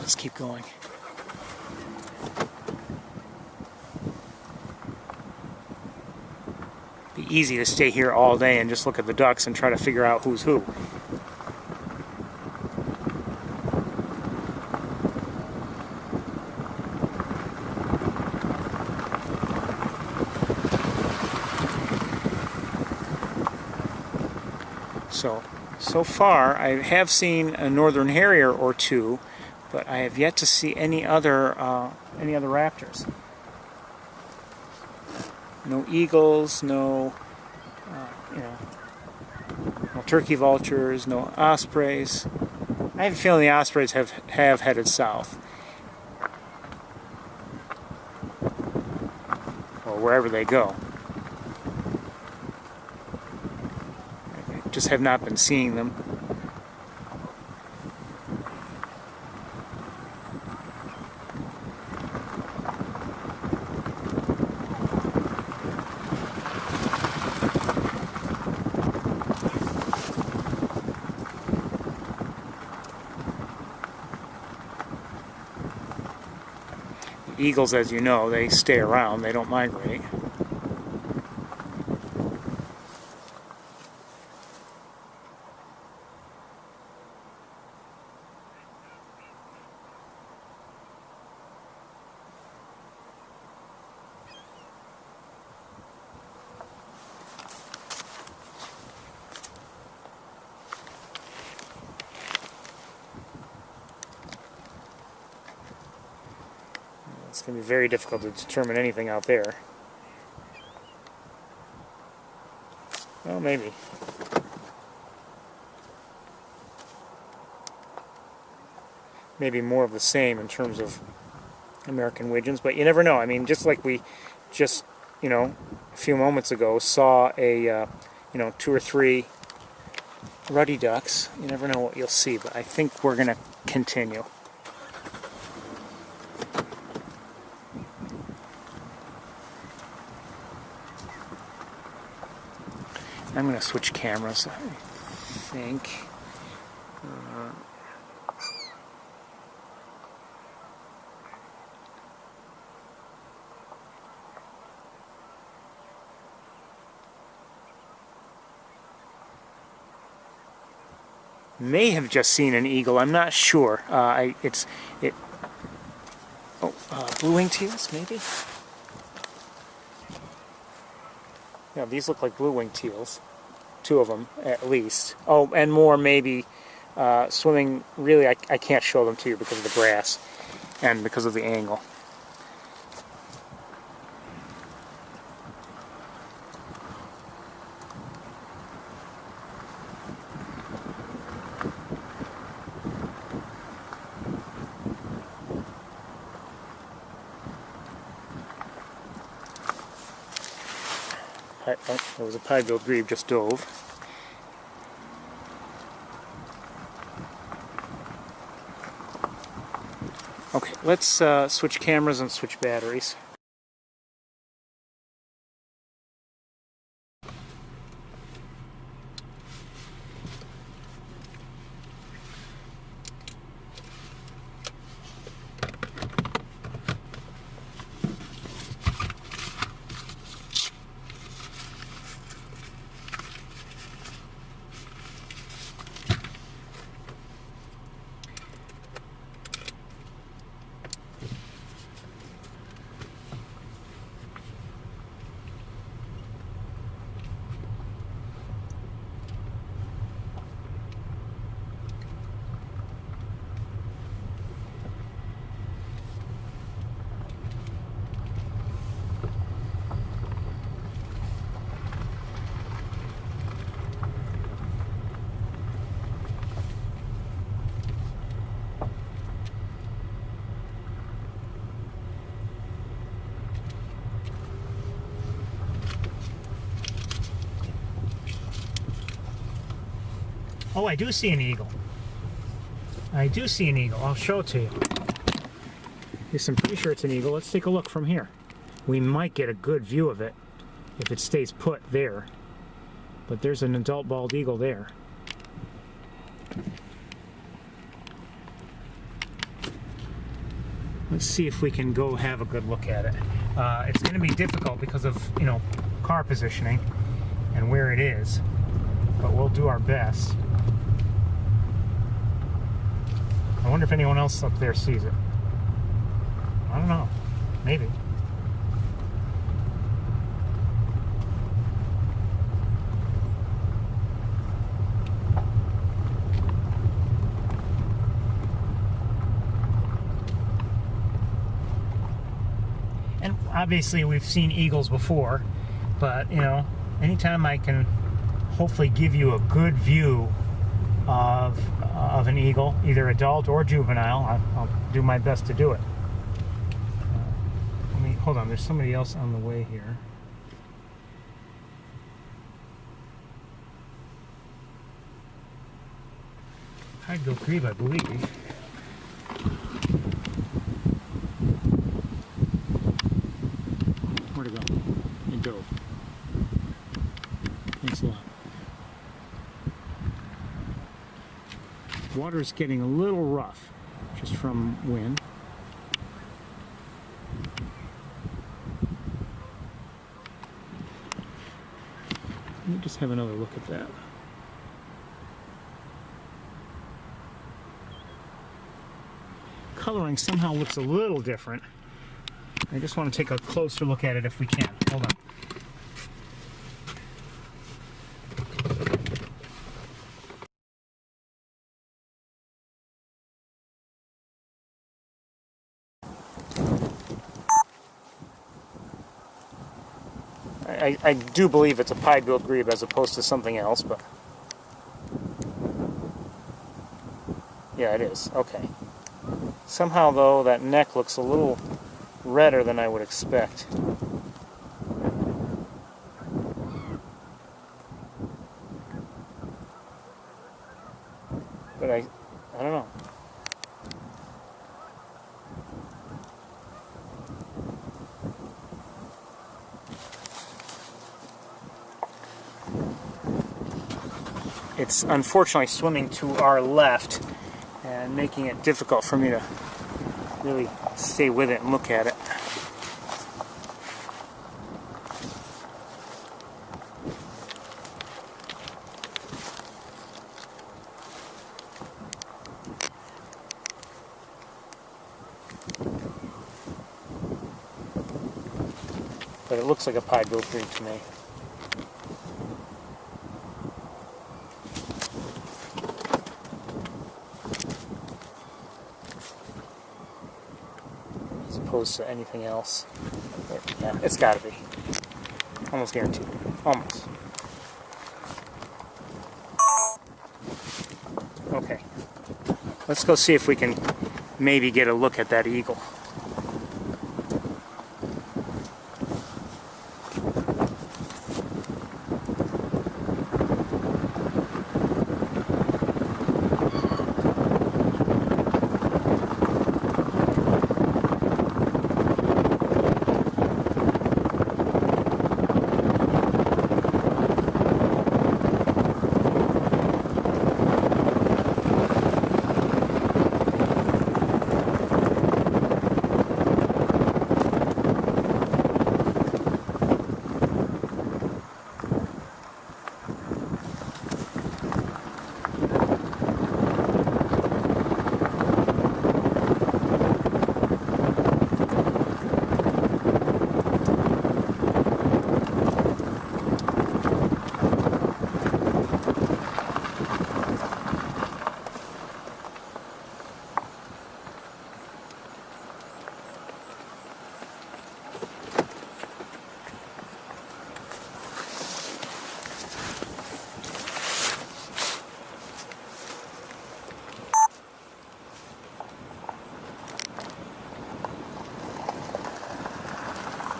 Let's keep going. Be easy to stay here all day and just look at the ducks and try to figure out who's who. So far I have seen a northern harrier or 2, but I have yet to see any other raptors. No eagles, no turkey vultures, no ospreys. I have a feeling the ospreys have headed south, or wherever they go. I just have not been seeing them. Eagles, as you know, they stay around, they don't migrate. going to be very difficult to determine anything out there. Well, maybe. Maybe more of the same in terms of American widgeons, but you never know. I mean, just like we just, a few moments ago saw a, 2 or 3 ruddy ducks. You never know what you'll see, but I think we're going to continue. I'm going to switch cameras, I think. May have just seen an eagle. I'm not sure. Blue-winged teals, maybe? Yeah, these look like blue-winged teals. 2 of them, at least. Oh, and more maybe swimming. Really, I can't show them to you because of the grass and because of the angle. There was a pied-billed grebe just dove. Okay, let's switch cameras and switch batteries. Oh, I do see an eagle. I do see an eagle. I'll show it to you. Yes, I'm pretty sure it's an eagle. Let's take a look from here. We might get a good view of it if it stays put there. But there's an adult bald eagle there. Let's see if we can go have a good look at it. It's going to be difficult because of, car positioning and where it is. But we'll do our best. I wonder if anyone else up there sees it. I don't know. Maybe. And obviously we've seen eagles before, but anytime I can hopefully give you a good view of an eagle, either adult or juvenile, I'll do my best to do it. Hold on, there's somebody else on the way here. Pied-billed grebe, I believe. Where'd it go? It dove. Thanks a lot. Water is getting a little rough, just from wind. Let me just have another look at that. Coloring somehow looks a little different. I just want to take a closer look at it if we can. Hold on. I do believe it's a pied-billed grebe as opposed to something else, but yeah, it is. Okay. Somehow, though, that neck looks a little redder than I would expect. But I don't know. It's unfortunately swimming to our left and making it difficult for me to really stay with it and look at it. But it looks like a pied-billed grebe to me. As opposed to anything else. But yeah, it's got to be. Almost guaranteed. Almost. Okay. Let's go see if we can maybe get a look at that eagle.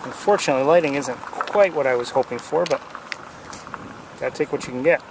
Unfortunately, lighting isn't quite what I was hoping for, but gotta take what you can get.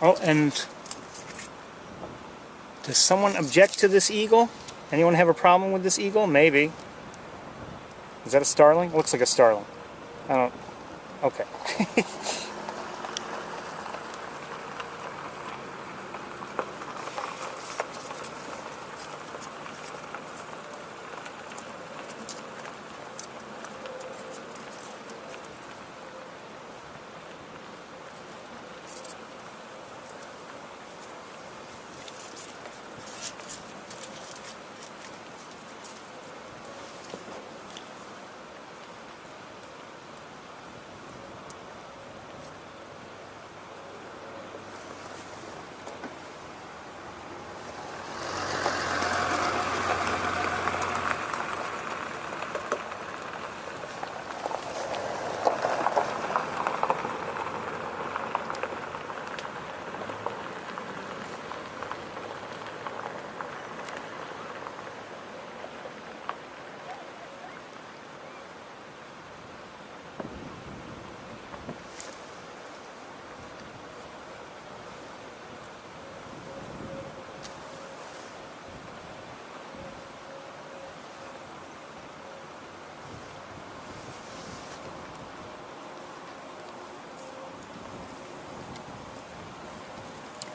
Oh, and does someone object to this eagle? Anyone have a problem with this eagle? Maybe. Is that a starling? It looks like a starling. I don't... Okay.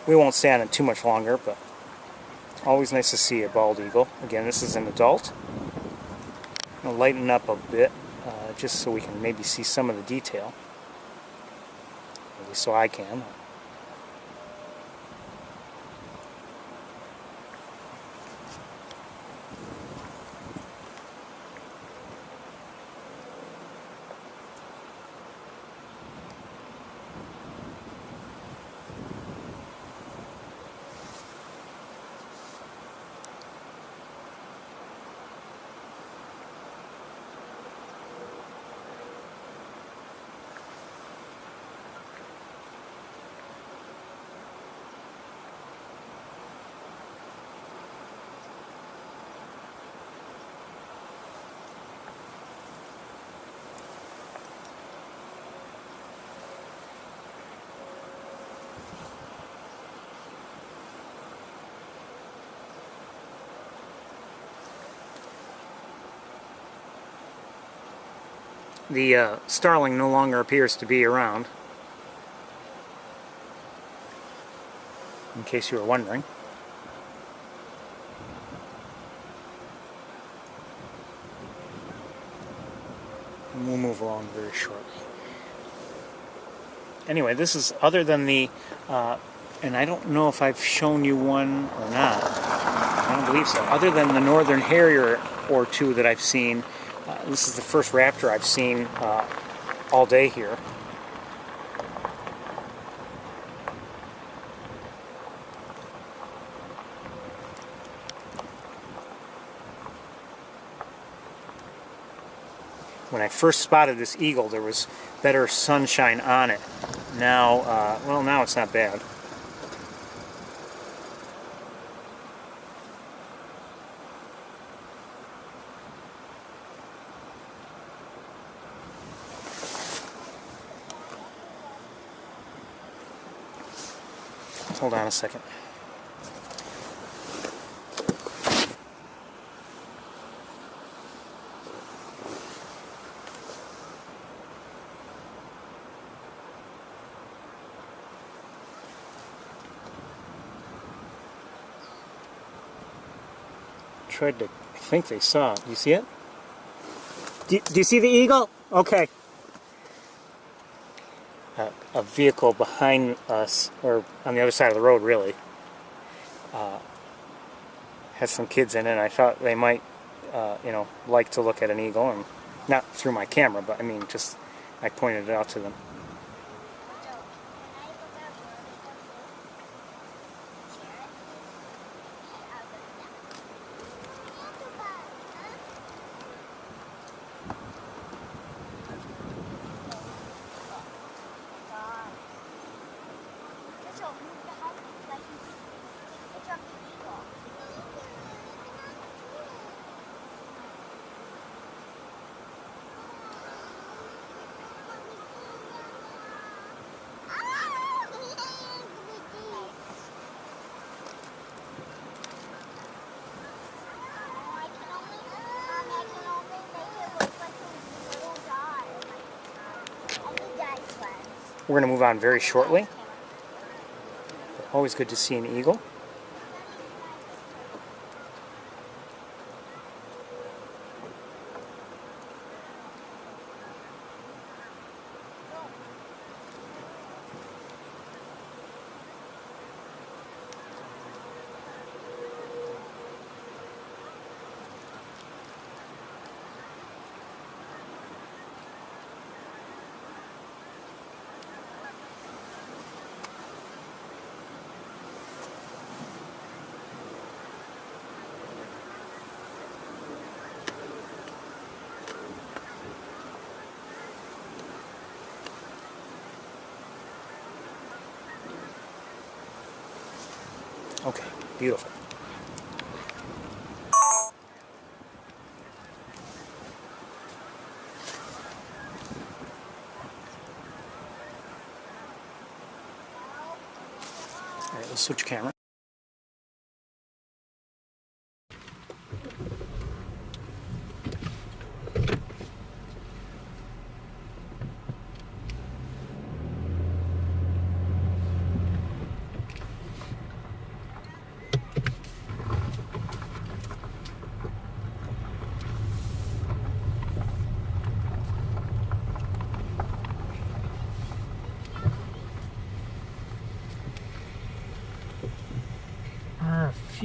we won't stay on it too much longer, but always nice to see a bald eagle. Again, this is an adult. I'll lighten up a bit, just so we can maybe see some of the detail. At least so I can. The starling no longer appears to be around, in case you were wondering. And we'll move along very shortly. Anyway, this is, other than the, and I don't know if I've shown you one or not, I don't believe so, other than the northern harrier or two that I've seen. This is the first raptor I've seen all day here. When I first spotted this eagle, there was better sunshine on it. Now, well, now it's not bad. Hold on a second. Tried to, I think they saw it. Do you see it? Do you see the eagle? Okay. A vehicle behind us, or on the other side of the road really, has some kids in it, and I thought they might, you know, like to look at an eagle, and not through my camera, but I mean, just, I pointed it out to them. We're going to move on very shortly. Always good to see an eagle. Okay, beautiful. All right, let's switch camera.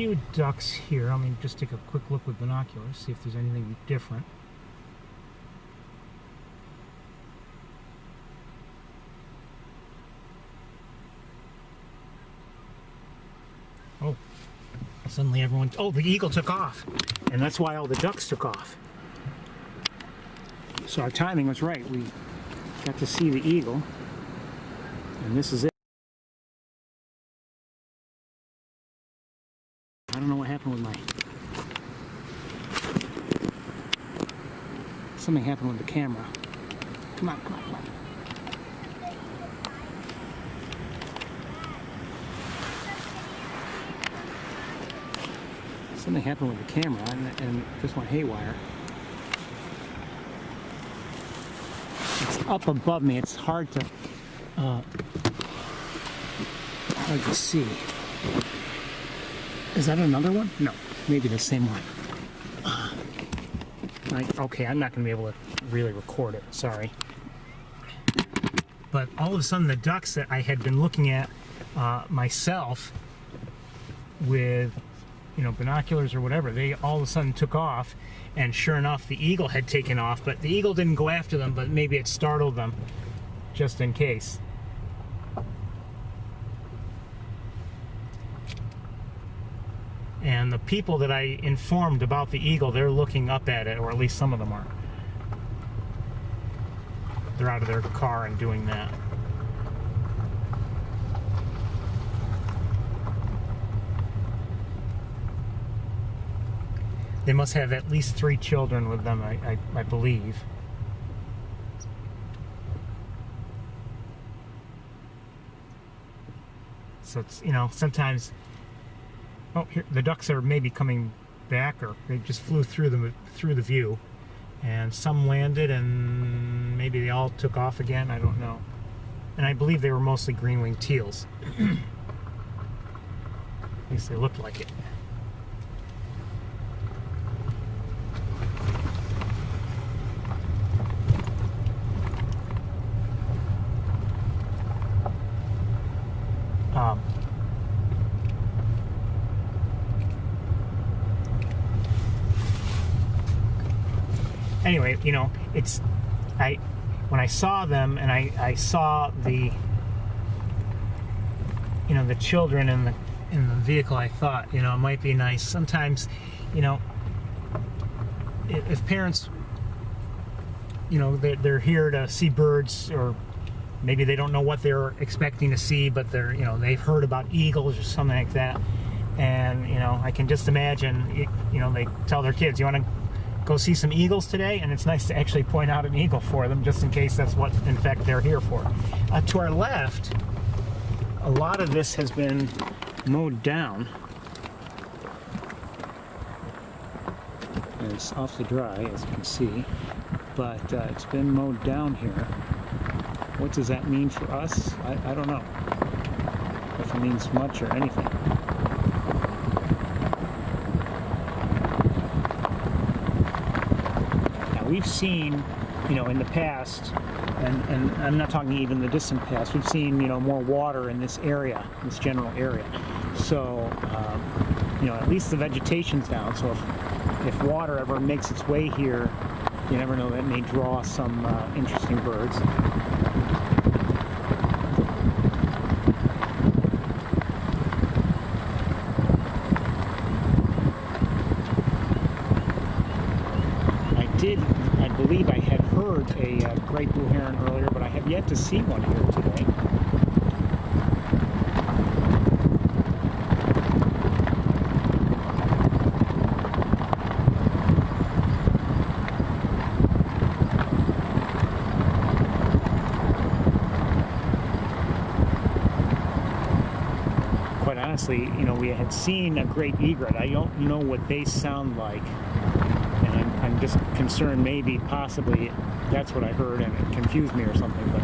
few ducks here. Let me just take a quick look with binoculars, see if there's anything different. Oh, suddenly everyone... Oh, the eagle took off. And that's why all the ducks took off. So our timing was right. We got to see the eagle. And this is it. I don't know what happened with my... Something happened with the camera. Come on, come on, come on. Something happened with the camera and it just went haywire. It's up above me. It's hard to see. Is that another one? No, maybe the same one. Okay, I'm not going to be able to really record it. Sorry. But all of a sudden, the ducks that I had been looking at myself with, you know, binoculars or whatever, they all of a sudden took off, and sure enough, the eagle had taken off, but the eagle didn't go after them, but maybe it startled them, just in case. And the people that I informed about the eagle, they're looking up at it, or at least some of them are. They're out of their car and doing that. They must have at least 3 children with them, I believe. So it's, you know, sometimes... Oh, here, the ducks are maybe coming back, or they just flew through the view. And some landed, and maybe they all took off again, I don't know. And I believe they were mostly green-winged teals. At least they looked like it. Anyway, you know, when I saw them and I saw the, you know, the children in the vehicle, I thought, you know, it might be nice. Sometimes, you know, if parents, you know, they're here to see birds, or maybe they don't know what they're expecting to see, but they're, you know, they've heard about eagles or something like that, and, you know, I can just imagine, you know, they tell their kids, you want to go see some eagles today? And it's nice to actually point out an eagle for them, just in case that's what, in fact, they're here for. To our left, a lot of this has been mowed down. And it's awfully dry, as you can see, but it's been mowed down here. What does that mean for us? I don't know if it means much or anything. We've seen, you know, in the past, and I'm not talking even the distant past, we've seen, you know, more water in this area, this general area. So, you know, at least the vegetation's down. So if water ever makes its way here, you never know, that may draw some interesting birds. I believe I had heard a great blue heron earlier, but I have yet to see one here today. Quite honestly, you know, we had seen a great egret. I don't know what they sound like. I'm just concerned maybe, possibly, that's what I heard and it confused me or something. But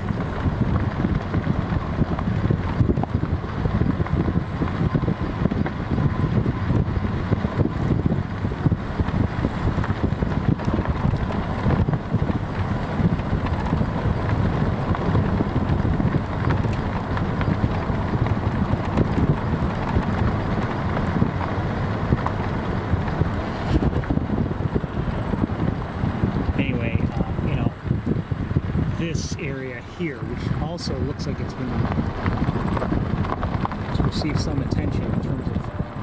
also looks like it's been to receive some attention in terms of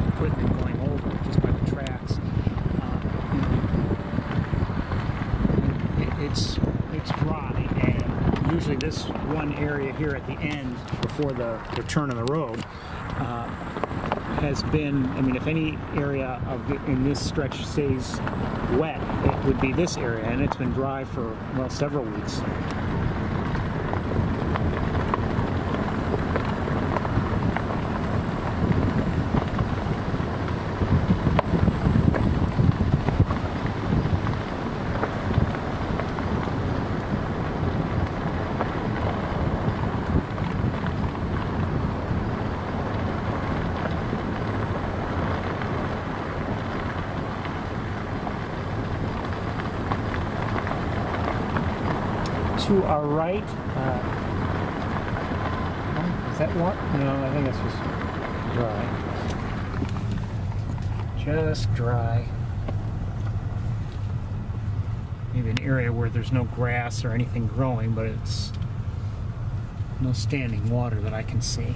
equipment going over it just by the tracks. It's dry, and usually this one area here at the end before the turn of the road has been, I mean, if any area in this stretch stays wet, it would be this area, and it's been dry for, well, several weeks. To our right, is that what? No, I think it's just dry. Just dry. Maybe an area where there's no grass or anything growing, but it's no standing water that I can see.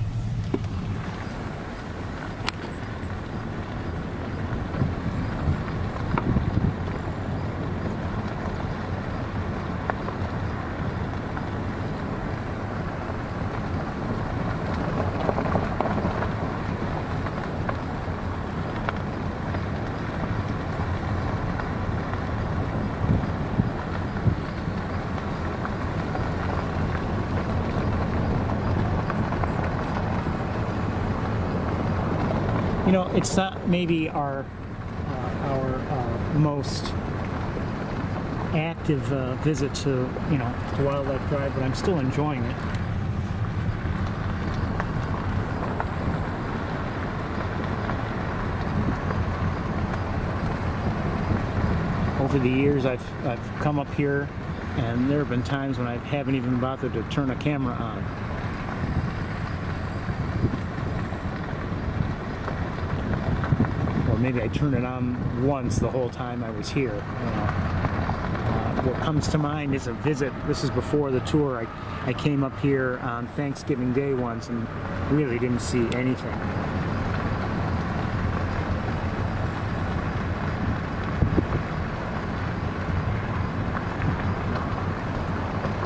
You know, it's not maybe our most active visit to, you know, to Wildlife Drive, but I'm still enjoying it. Over the years, I've come up here, and there have been times when I haven't even bothered to turn a camera on. Maybe I turned it on once the whole time I was here. What comes to mind is a visit. This is before the tour. I came up here on Thanksgiving Day once and really didn't see anything.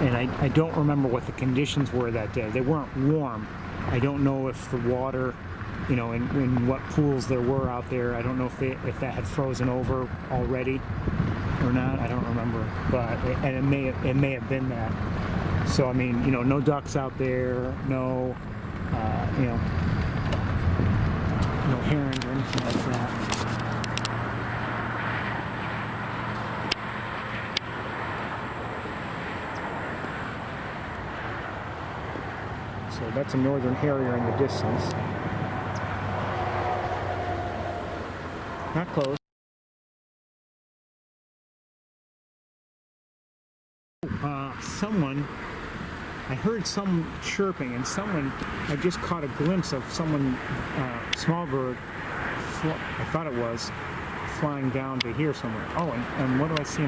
And I don't remember what the conditions were that day. They weren't warm. I don't know if the water, you know, in what pools there were out there. I don't know if that had frozen over already or not. I don't remember, but it may have been that. So I mean, you know, no ducks out there, no, you know, no herring or anything like that. So that's a northern harrier in the distance. Not close. Someone, I heard some chirping, and I just caught a glimpse of someone, small bird, I thought it was, flying down to here somewhere. Oh, and what do I see?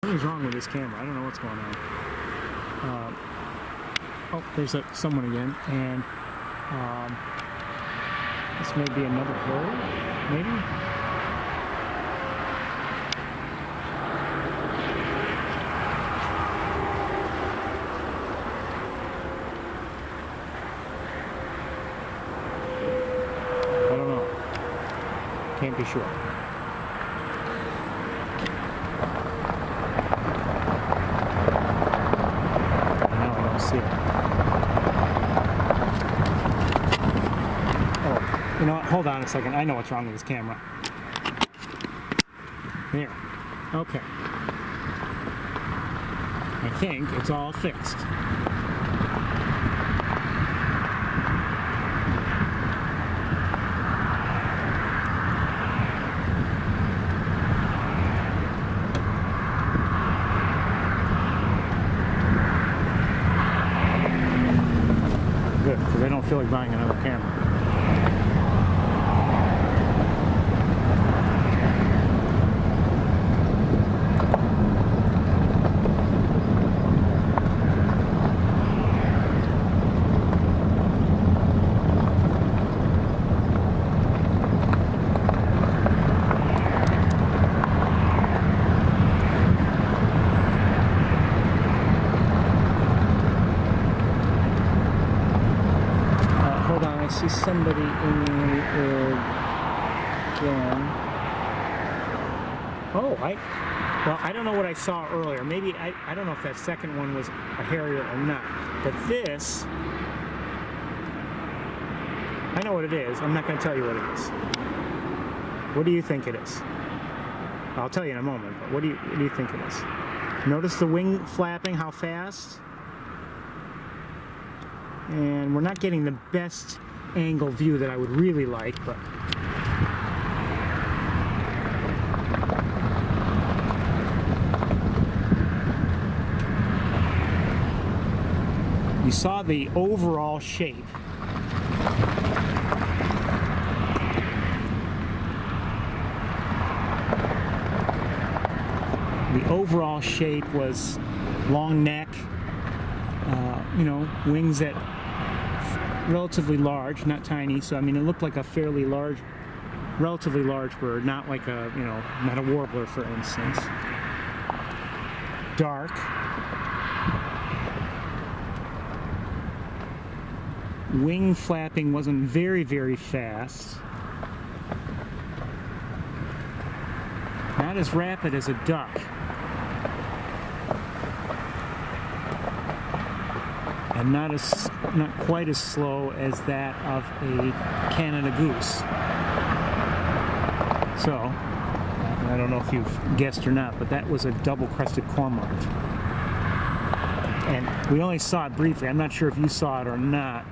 Something's wrong with this camera. I don't know what's going on. Oh, there's someone again, and this may be another bird, maybe? I don't know. Can't be sure. Now I don't see it. You know what? Hold on a second. I know what's wrong with this camera. There. Okay. I think it's all fixed. Good, because I don't feel like buying another camera. see somebody in there again. Oh, well, I don't know what I saw earlier. Maybe, I don't know if that second one was a harrier or not. But this, I know what it is. I'm not going to tell you what it is. What do you think it is? I'll tell you in a moment, but what do you think it is? Notice the wing flapping, how fast? And we're not getting the best angle view that I would really like, but you saw the overall shape. The overall shape was long neck, you know, wings that relatively large, not tiny. So I mean, it looked like a fairly large, relatively large bird, not like a, you know, not a warbler, for instance. Dark. Wing flapping wasn't very, very fast. Not as rapid as a duck. And not quite as slow as that of a Canada goose. So, I don't know if you've guessed or not, but that was a double-crested cormorant. And we only saw it briefly. I'm not sure if you saw it or not,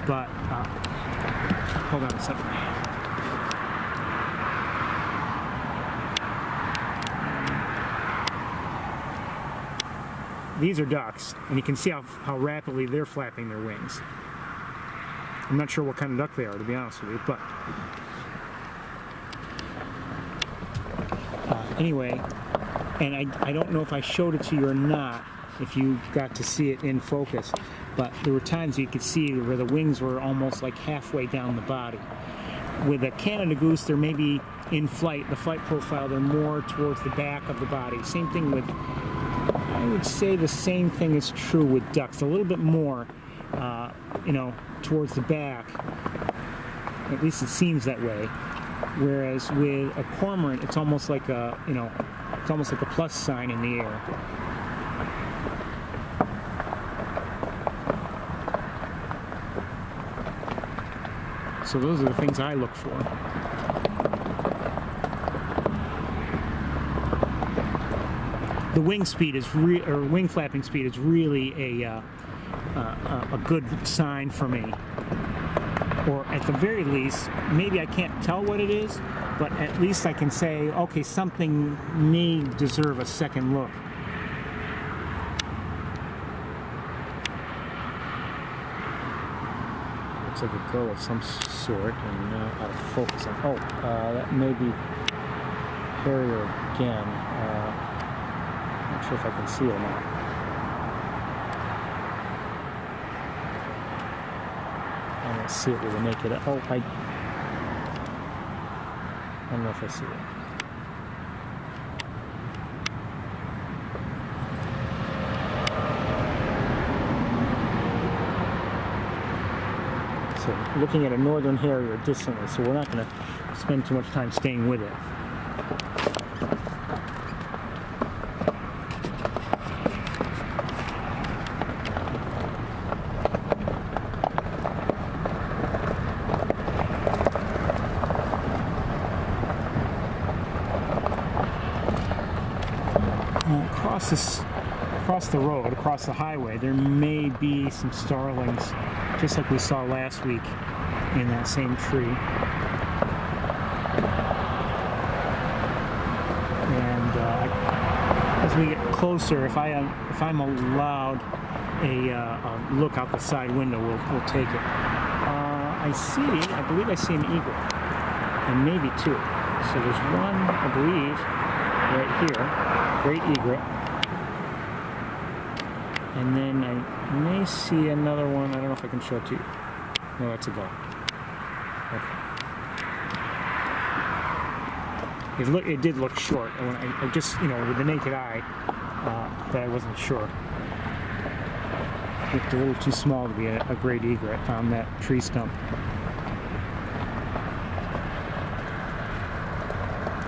but hold on a second. These are ducks, and you can see how rapidly they're flapping their wings. I'm not sure what kind of duck they are, to be honest with you, but anyway, and I don't know if I showed it to you or not, if you got to see it in focus, but there were times you could see where the wings were almost like halfway down the body. With a Canada goose, they're maybe in flight, the flight profile, they're more towards the back of the body. Same thing with, I would say the same thing is true with ducks, a little bit more, you know, towards the back. At least it seems that way. Whereas with a cormorant, it's almost like a, you know, it's almost like a plus sign in the air. So those are the things I look for. The wing speed is wing flapping speed is really a good sign for me. Or at the very least, maybe I can't tell what it is, but at least I can say, okay, something may deserve a second look. Looks like a gull of some sort, and out of focus. Oh, that may be harrier again. Not sure if I can see it or not. I don't see it with a naked eye. Oh, I don't know if I see it. So, looking at a northern harrier distantly, so we're not going to spend too much time staying with it. Across the road, across the highway, there may be some starlings, just like we saw last week in that same tree. And as we get closer, if I'm allowed a look out the side window, we'll take it. I believe I see an eagle, and maybe two. So there's one, I believe, right here, great egret. And then I may see another one. I don't know if I can show it to you. No, that's a gull. Okay. It did look short. When I just, you know, with the naked eye, but I wasn't sure. It looked a little too small to be a great egret on that tree stump.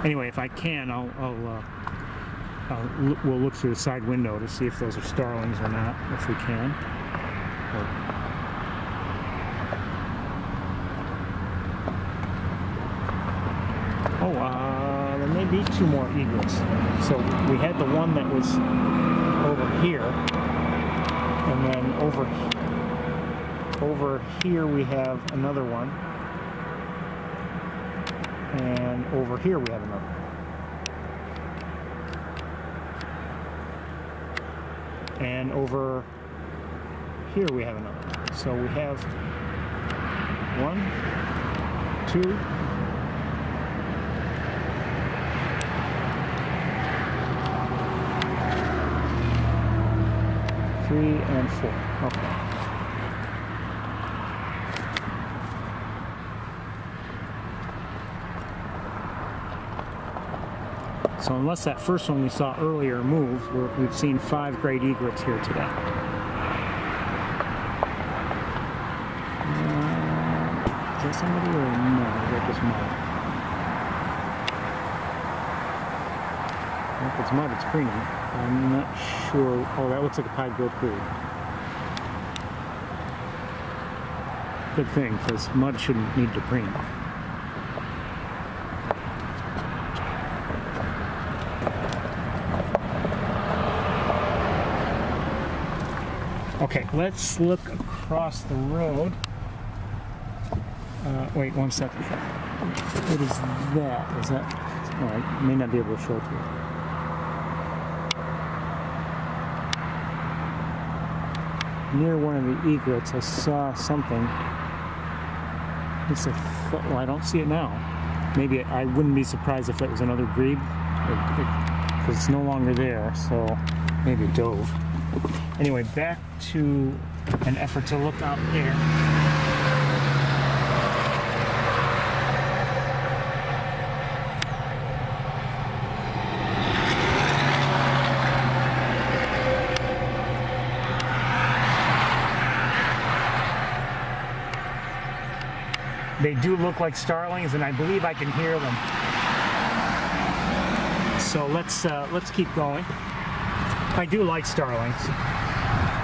Anyway, if I can, we'll look through the side window to see if those are starlings or not, if we can. There may be two more egrets. So we had the one that was over here, and then over here we have another one, and over here we have another. And over here we have another. So we have 1, 2, 3 and 4. Okay. So unless that first one we saw earlier moves, we've seen 5 great egrets here today. Is that somebody or no? I got this mud. If it's mud, it's green. I'm not sure. Oh, that looks like a pied-billed crew. Good thing, because mud shouldn't need to preen. Okay, let's look across the road. Wait 1 second. What is that? Is that? Oh, I may not be able to show it to you. Near one of the egrets, I saw something. It's well, I don't see it now. Maybe I wouldn't be surprised if it was another grebe, because it's no longer there. So maybe it dove. Anyway, back to an effort to look out there. They do look like starlings, and I believe I can hear them. So let's keep going. I do like starlings.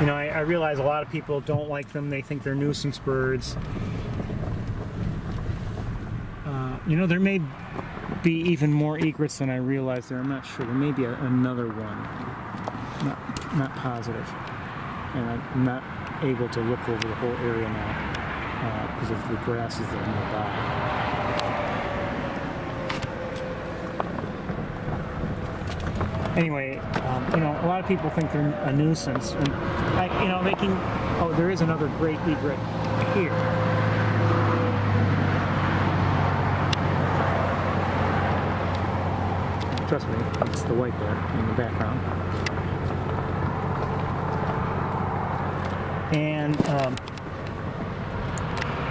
You know, I realize a lot of people don't like them. They think they're nuisance birds. You know, there may be even more egrets than I realized there. I'm not sure. There may be another one. Not positive. And I'm not able to look over the whole area now because of the grasses that are nearby. Anyway, you know, a lot of people think they're a nuisance, and you know, they can. Oh, there is another great egret here. Trust me, it's the white there in the background. And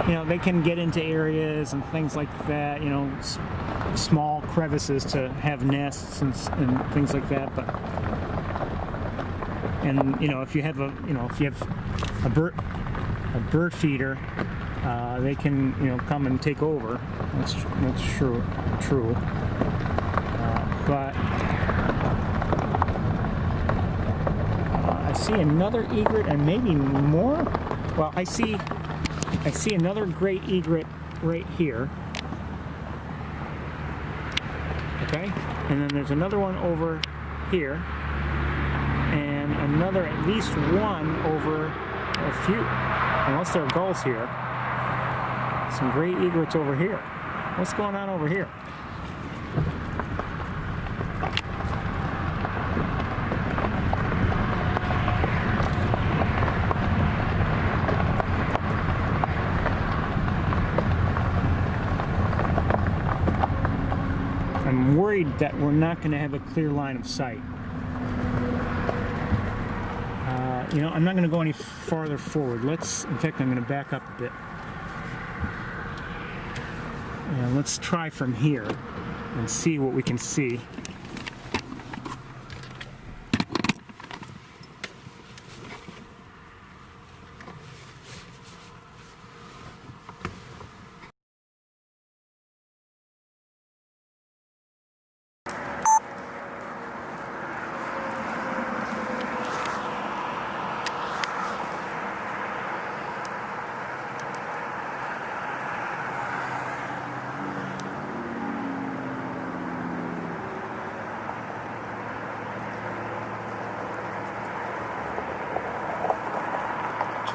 you know, they can get into areas and things like that. You know, small crevices to have nests and things like that. But and you know, if you have a bird feeder, they can, you know, come and take over. That's true. But I see another egret and maybe more. Well, I see another great egret right here. Okay, and then there's another one over here, and another, at least one over a few, unless there are gulls here. Some great egrets over here. What's going on over here? I'm worried that we're not going to have a clear line of sight. You know, I'm not going to go any farther forward. In fact, I'm going to back up a bit. And let's try from here and see what we can see.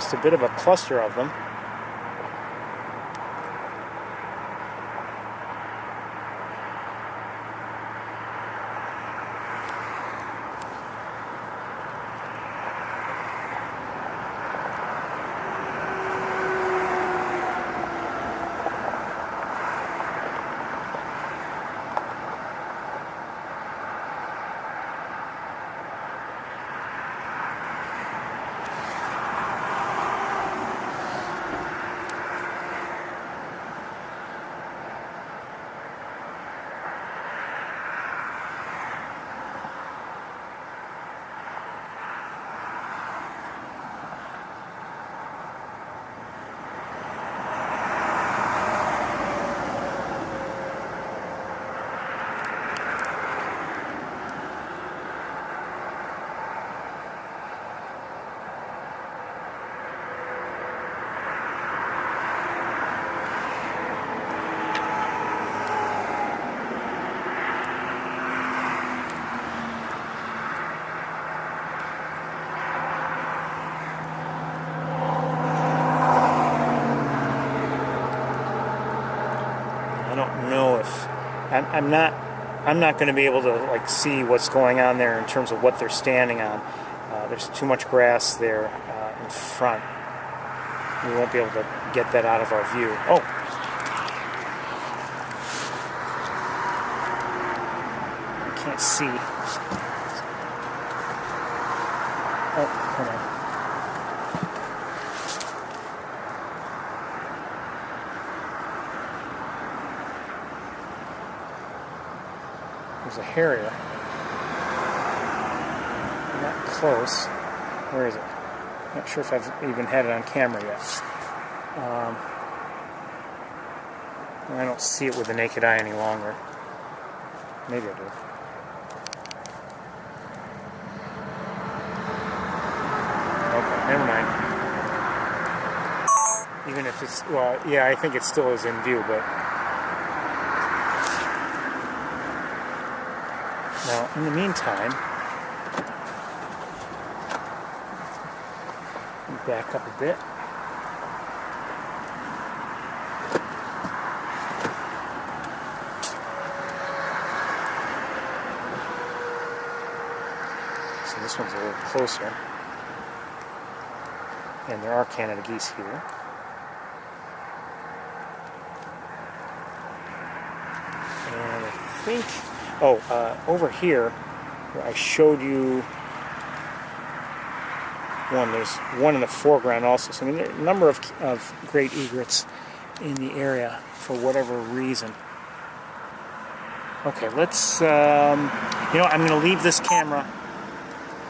just a bit of a cluster of them. I'm not going to be able to like see what's going on there in terms of what they're standing on. There's too much grass there in front. We won't be able to get that out of our view. Oh! I can't see. Oh, hold on. There's a harrier. Not close. Where is it? Not sure if I've even had it on camera yet. I don't see it with the naked eye any longer. Maybe I do. Okay, never mind. Even if it's, well, yeah, I think it still is in view, but... Now, in the meantime, back up a bit. So this one's a little closer. And there are Canada geese here. And I think... over here, where I showed you one, there's one in the foreground also. So, I mean, there are a number of great egrets in the area for whatever reason. Okay, let's, I'm going to leave this camera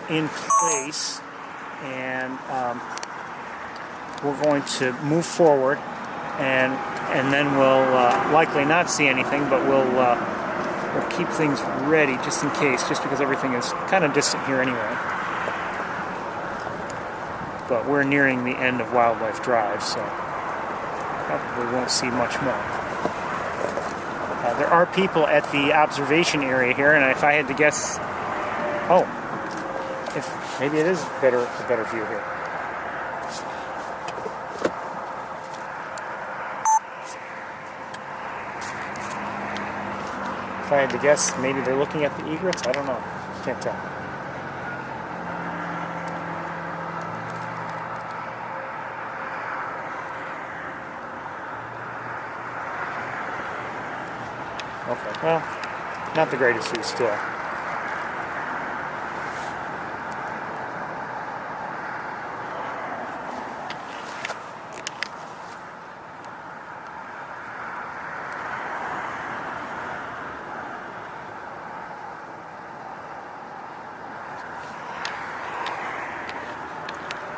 in place, and we're going to move forward, and then we'll likely not see anything, but we'll keep things ready just in case, just because everything is kind of distant here anyway. But we're nearing the end of Wildlife Drive, so probably won't see much more. There are people at the observation area here, and if I had to guess, if maybe it is a better view here. If I had to guess, maybe they're looking at the egrets. I don't know. Can't tell. Okay, well, not the greatest view still.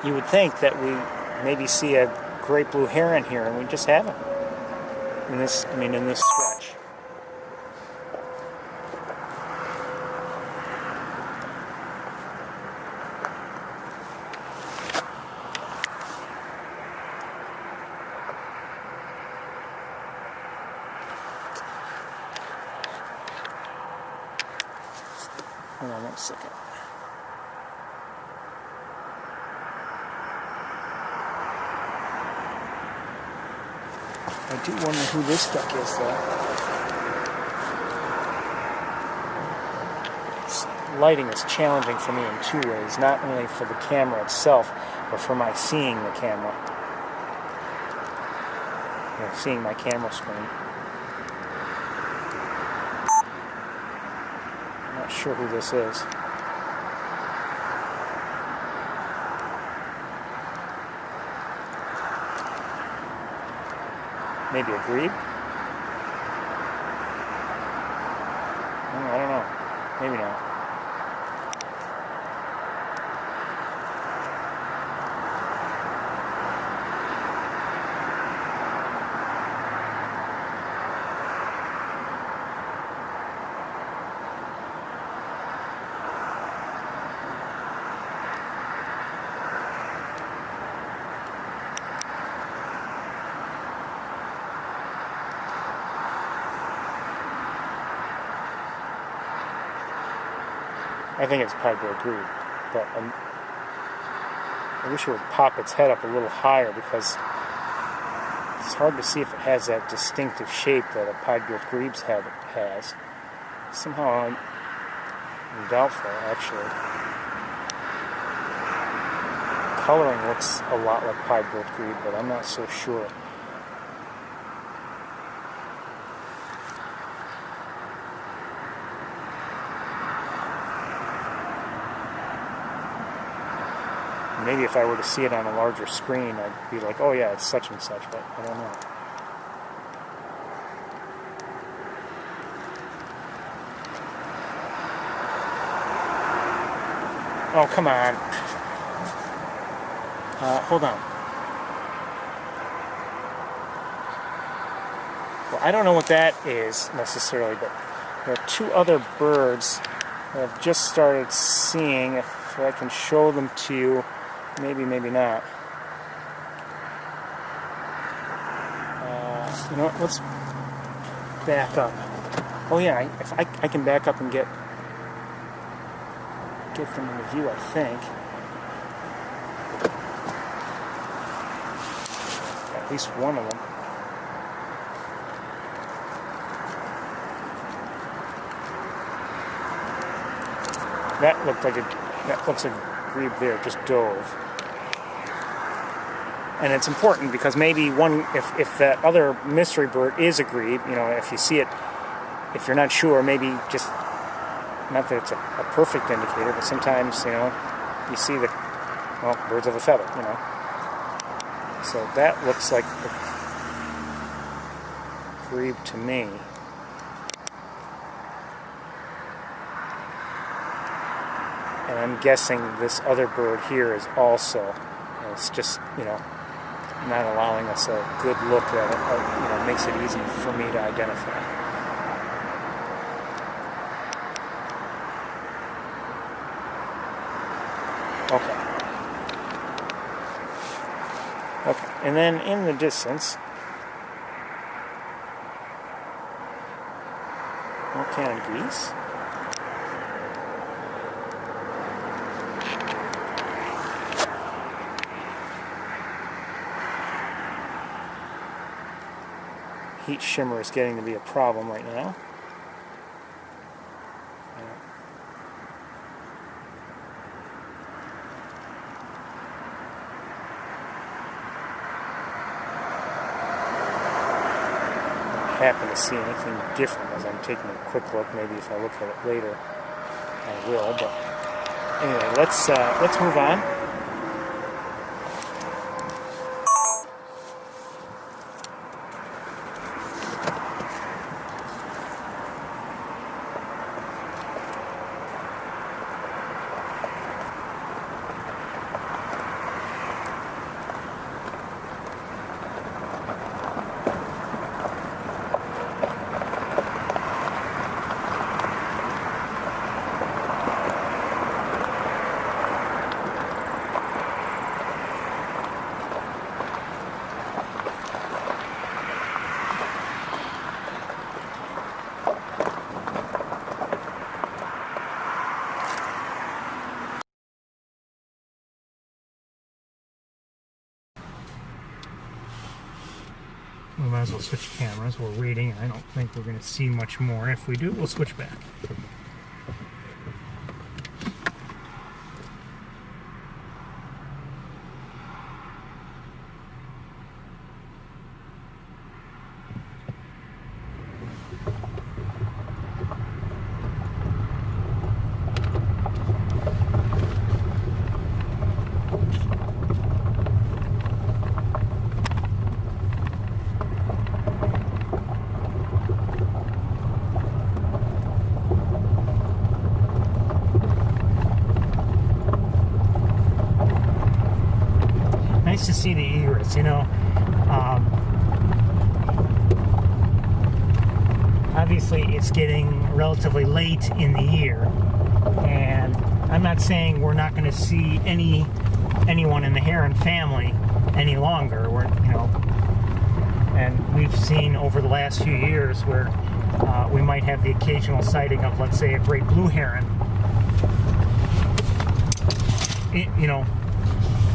You would think that we maybe see a great blue heron here, and we just haven't. In this stretch. Hold on one second. I do wonder who this duck is, though. Lighting is challenging for me in two ways, not only for the camera itself, but for my seeing the camera. You know, seeing my camera screen. I'm not sure who this is. Maybe a grebe? I don't know. Maybe not. I think it's piebald grebe, but I wish it would pop its head up a little higher because it's hard to see if it has that distinctive shape that a piebald grebe's head has. Somehow I'm doubtful, actually. Coloring looks a lot like piebald grebe, but I'm not so sure. Maybe if I were to see it on a larger screen, I'd be like, oh yeah, it's such and such, but I don't know. Oh, come on. Hold on. Well, I don't know what that is necessarily, but there are two other birds that I've just started seeing. If I can show them to you. Maybe, maybe not. You know what? Let's back up. Oh yeah, if I can back up and get them in the view, I think. At least one of them. That looks like a grebe there, just dove. And it's important because maybe if that other mystery bird is a grebe, you know, if you see it, if you're not sure, maybe just, not that it's a perfect indicator, but sometimes, you know, you see the, well, birds of a feather, you know. So that looks like a grebe to me. And I'm guessing this other bird here is also, it's just, you know, not allowing us a good look at it, you know, makes it easy for me to identify. Okay, and then in the distance, more Canada geese. Heat shimmer is getting to be a problem right now. Happen to see anything different as I'm taking a quick look. Maybe if I look at it later, I will. But anyway, let's move on. We might as well switch cameras. We're reading. I don't think we're going to see much more. If we do, we'll switch back. Nice to see the egrets, you know. Obviously, it's getting relatively late in the year, and I'm not saying we're not going to see anyone in the heron family any longer. And we've seen over the last few years where we might have the occasional sighting of, let's say, a great blue heron.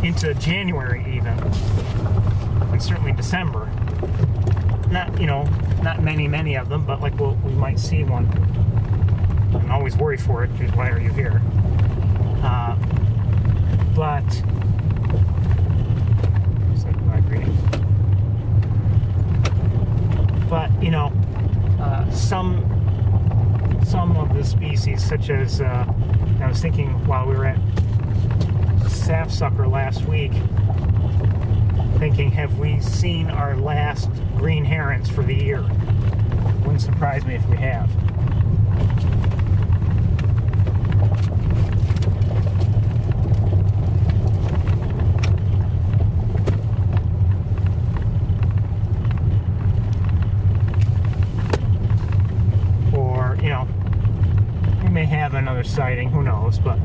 Into January even, and certainly December. Not many of them, but like we might see one. I'm always worried for it, because why are you here? But it's like migrating. But some of the species, such as I was thinking while we were at sapsucker last week, thinking, have we seen our last green herons for the year? Wouldn't surprise me if we have. Or, we may have another sighting, who knows, but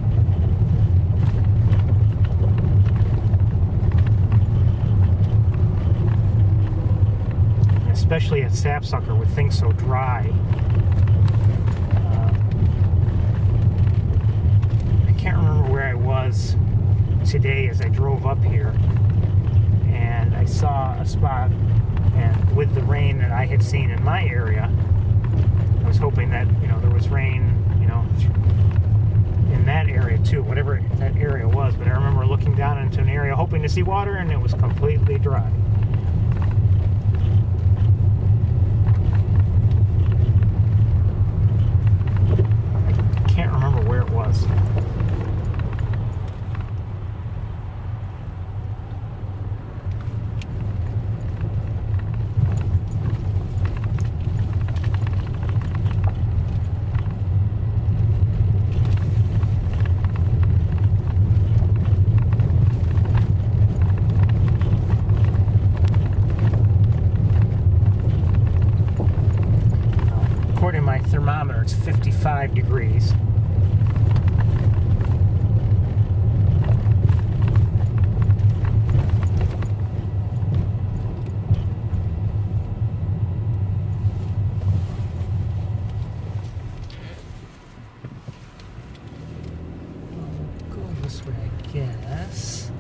especially at sapsucker with things so dry. I can't remember where I was today as I drove up here, and I saw a spot, and with the rain that I had seen in my area, I was hoping that there was rain in that area too, whatever that area was. But I remember looking down into an area hoping to see water, and it was completely dry. Can't remember where it was. According to my thermometer, it's 55 degrees. This way, I guess.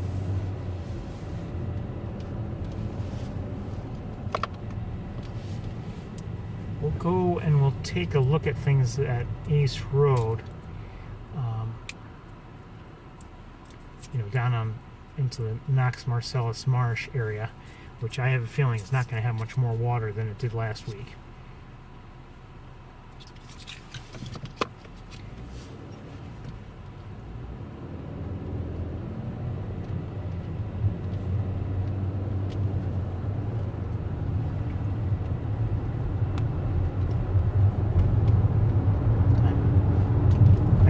We'll go and we'll take a look at things at East Road. Down into the Knox Marcellus Marsh area, which I have a feeling is not going to have much more water than it did last week.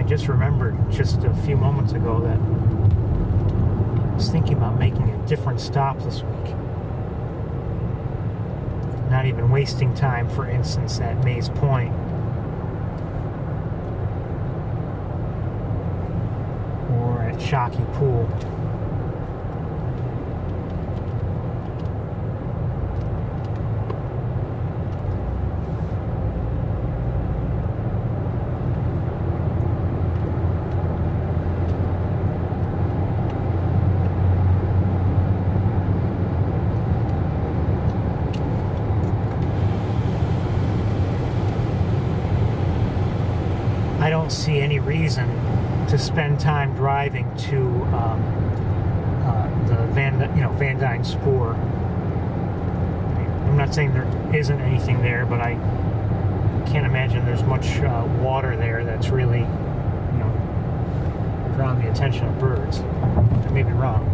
Just remembered just a few moments ago that I was thinking about making a different stop this week. Not even wasting time, for instance, at Mays Point. Or at Shockey Pool. don't see any reason to spend time driving to the Van Dyne Spoor. I'm not saying there isn't anything there, but I can't imagine there's much water there that's really, drawing the attention of birds. I may be wrong.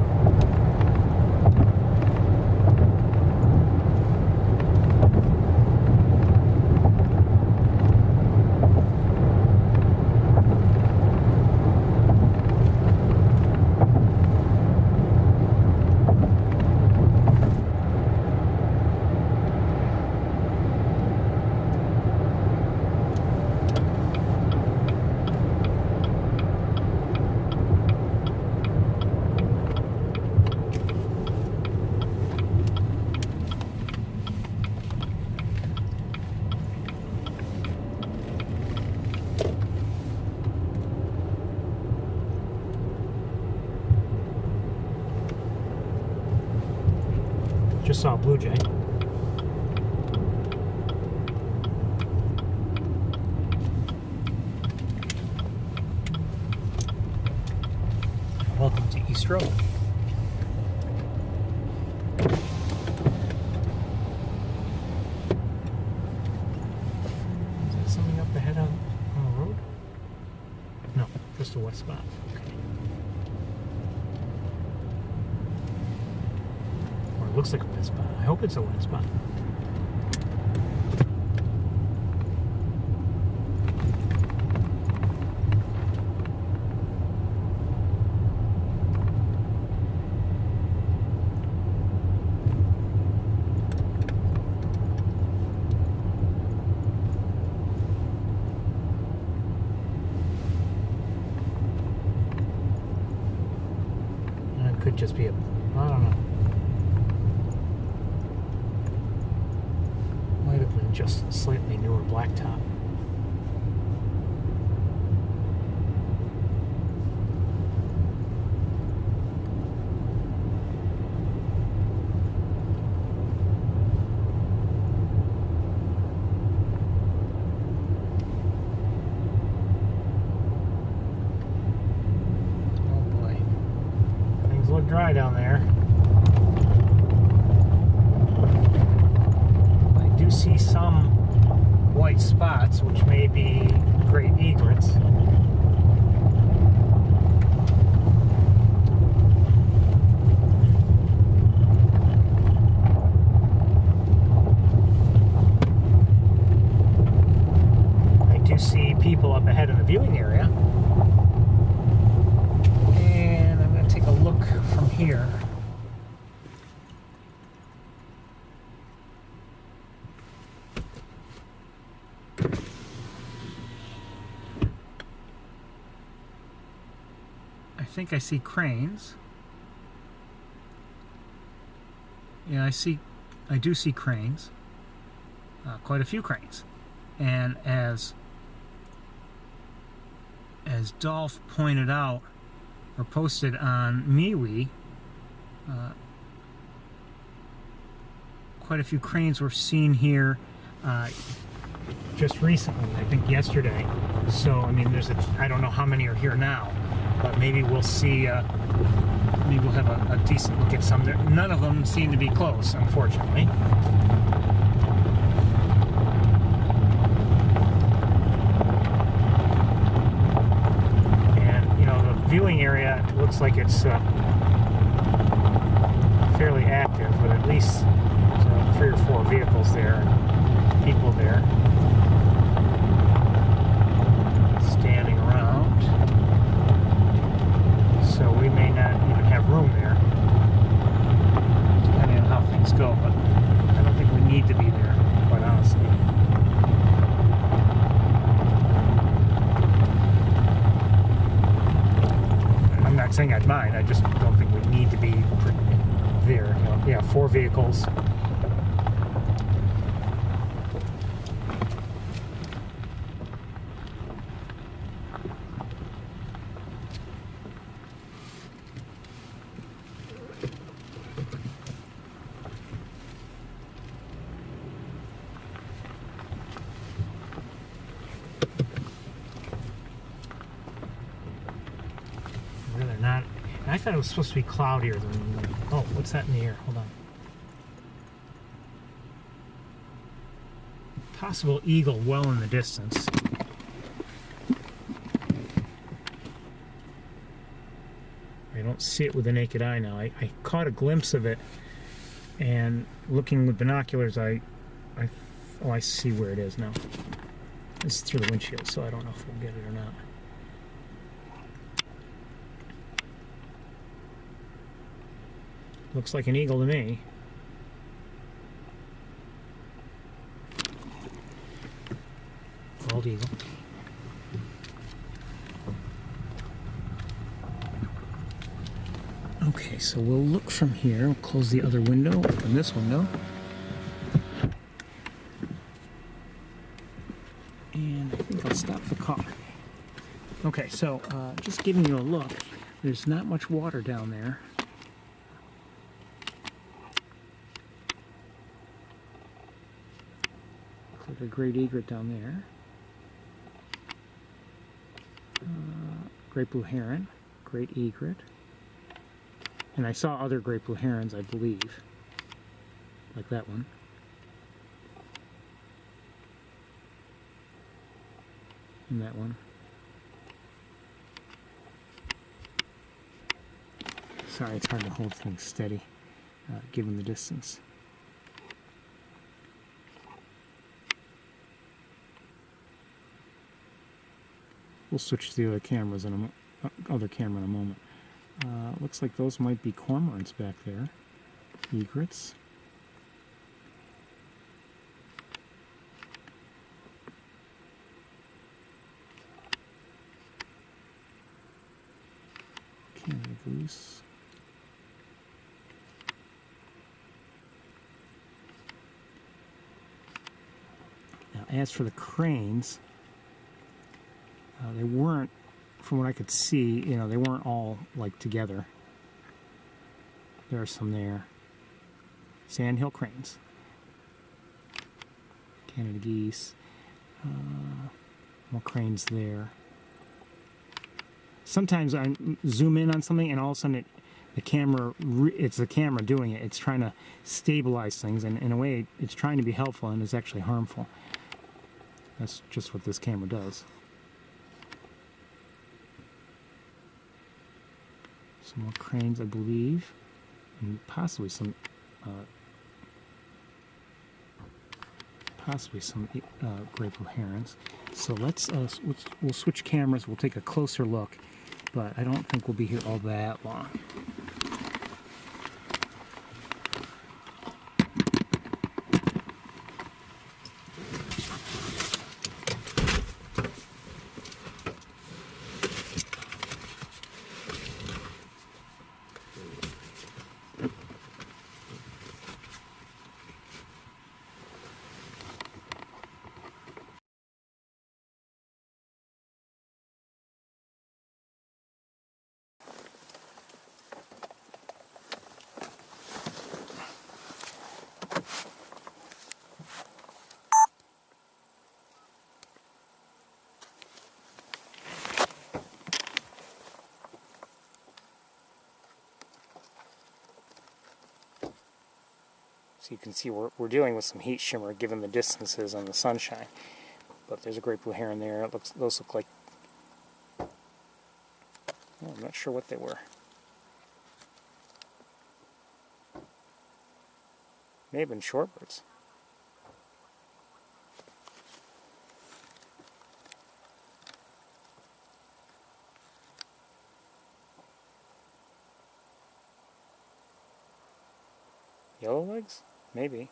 Just saw a blue jay. Welcome to East Road. Is that something up ahead on the road? No, just a wet spot. Okay. Looks like a wet spot. I hope it's a wet spot. And it could just be I don't know. Might have been just a slightly newer blacktop. Oh boy. Things look dry down there. See some white spots, which may be great egrets. I do see people up ahead in the viewing area, and I'm going to take a look from here. I think I see cranes. Yeah, I do see cranes. Quite a few cranes. And as Dolph pointed out, or posted on MeWe, quite a few cranes were seen here just recently, I think yesterday. So, I mean, I don't know how many are here now, but maybe we'll see, maybe we'll have a decent look at some. None of them seem to be close, unfortunately. And, the viewing area looks like it's fairly active, with at least 3 or 4 vehicles there, and people there standing around. So we may not even have room there, depending on how things go, but I don't think we need to be there, quite honestly. I'm not saying I'd mind, I just don't think we need to be there. Yeah, 4 vehicles. thought it was supposed to be cloudier than... Oh, what's that in the air? Hold on. Possible eagle well in the distance. I don't see it with the naked eye now. I caught a glimpse of it, and looking with binoculars, I see where it is now. It's through the windshield, so I don't know if we'll get it or not. Looks like an eagle to me. Bald eagle. Okay, so we'll look from here. We'll close the other window, open this window. And I think I'll stop the car. Okay, so just giving you a look. There's not much water down there. Looks like a great egret down there. Great blue heron, great egret. And I saw other great blue herons, I believe. Like that one. And that one. Sorry, it's hard to hold things steady, given the distance. We'll switch to the other cameras in other camera in a moment. Looks like those might be cormorants back there. Egrets. Canada goose. Now, as for the cranes, they weren't, from what I could see, they weren't all like together. There are some there. Sandhill cranes. Canada geese. More cranes there. Sometimes I zoom in on something and all of a sudden it's the camera doing it. It's trying to stabilize things, and in a way it's trying to be helpful and is actually harmful. That's just what this camera does. Some more cranes, I believe, and possibly some great blue herons. So we'll switch cameras. We'll take a closer look, but I don't think we'll be here all that long. So you can see we're dealing with some heat shimmer given the distances on the sunshine. But there's a great blue heron there. Those look like... Oh, I'm not sure what they were. May have been shorebirds. Yellow legs? Maybe.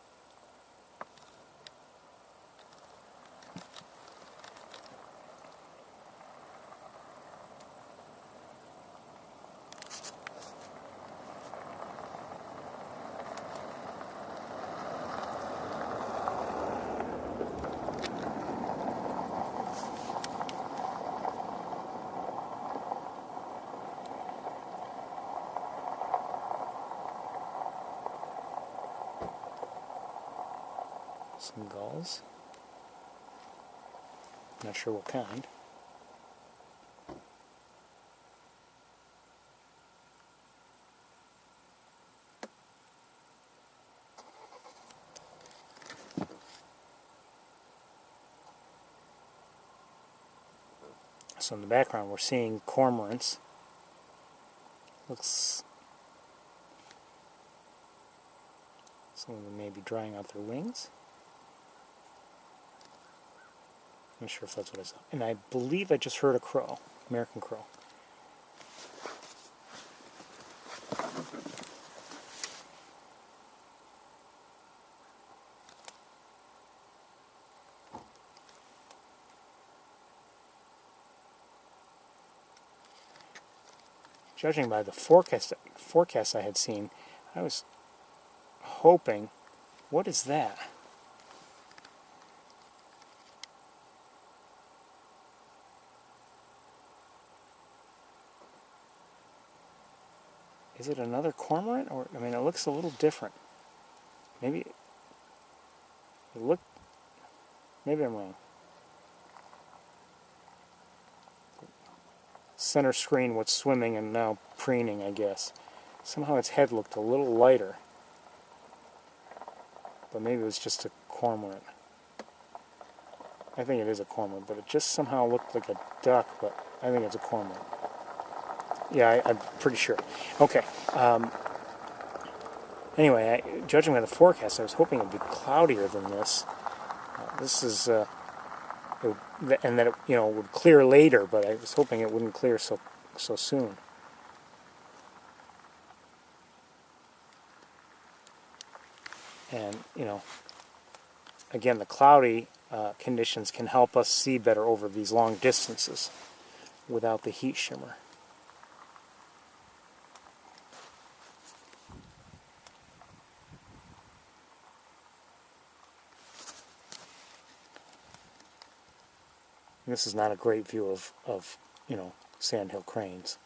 Some gulls. Not sure what kind. So in the background we're seeing cormorants. Looks some of them may be drying out their wings. I'm not sure if that's what I saw. And I believe I just heard a crow, American crow. Judging by the forecast I had seen, I was hoping, what is that? Is it another cormorant? Or, I mean, it looks a little different. Maybe it looked, maybe I'm wrong. Center screen, what's swimming and now preening, I guess. Somehow its head looked a little lighter. But maybe it was just a cormorant. I think it is a cormorant, but it just somehow looked like a duck, but I think it's a cormorant. Yeah, I'm pretty sure. Okay. Anyway, judging by the forecast, I was hoping it would be cloudier than this. This is, and that it, would clear later, but I was hoping it wouldn't clear so soon. And again, the cloudy conditions can help us see better over these long distances without the heat shimmer. And this is not a great view of sandhill cranes.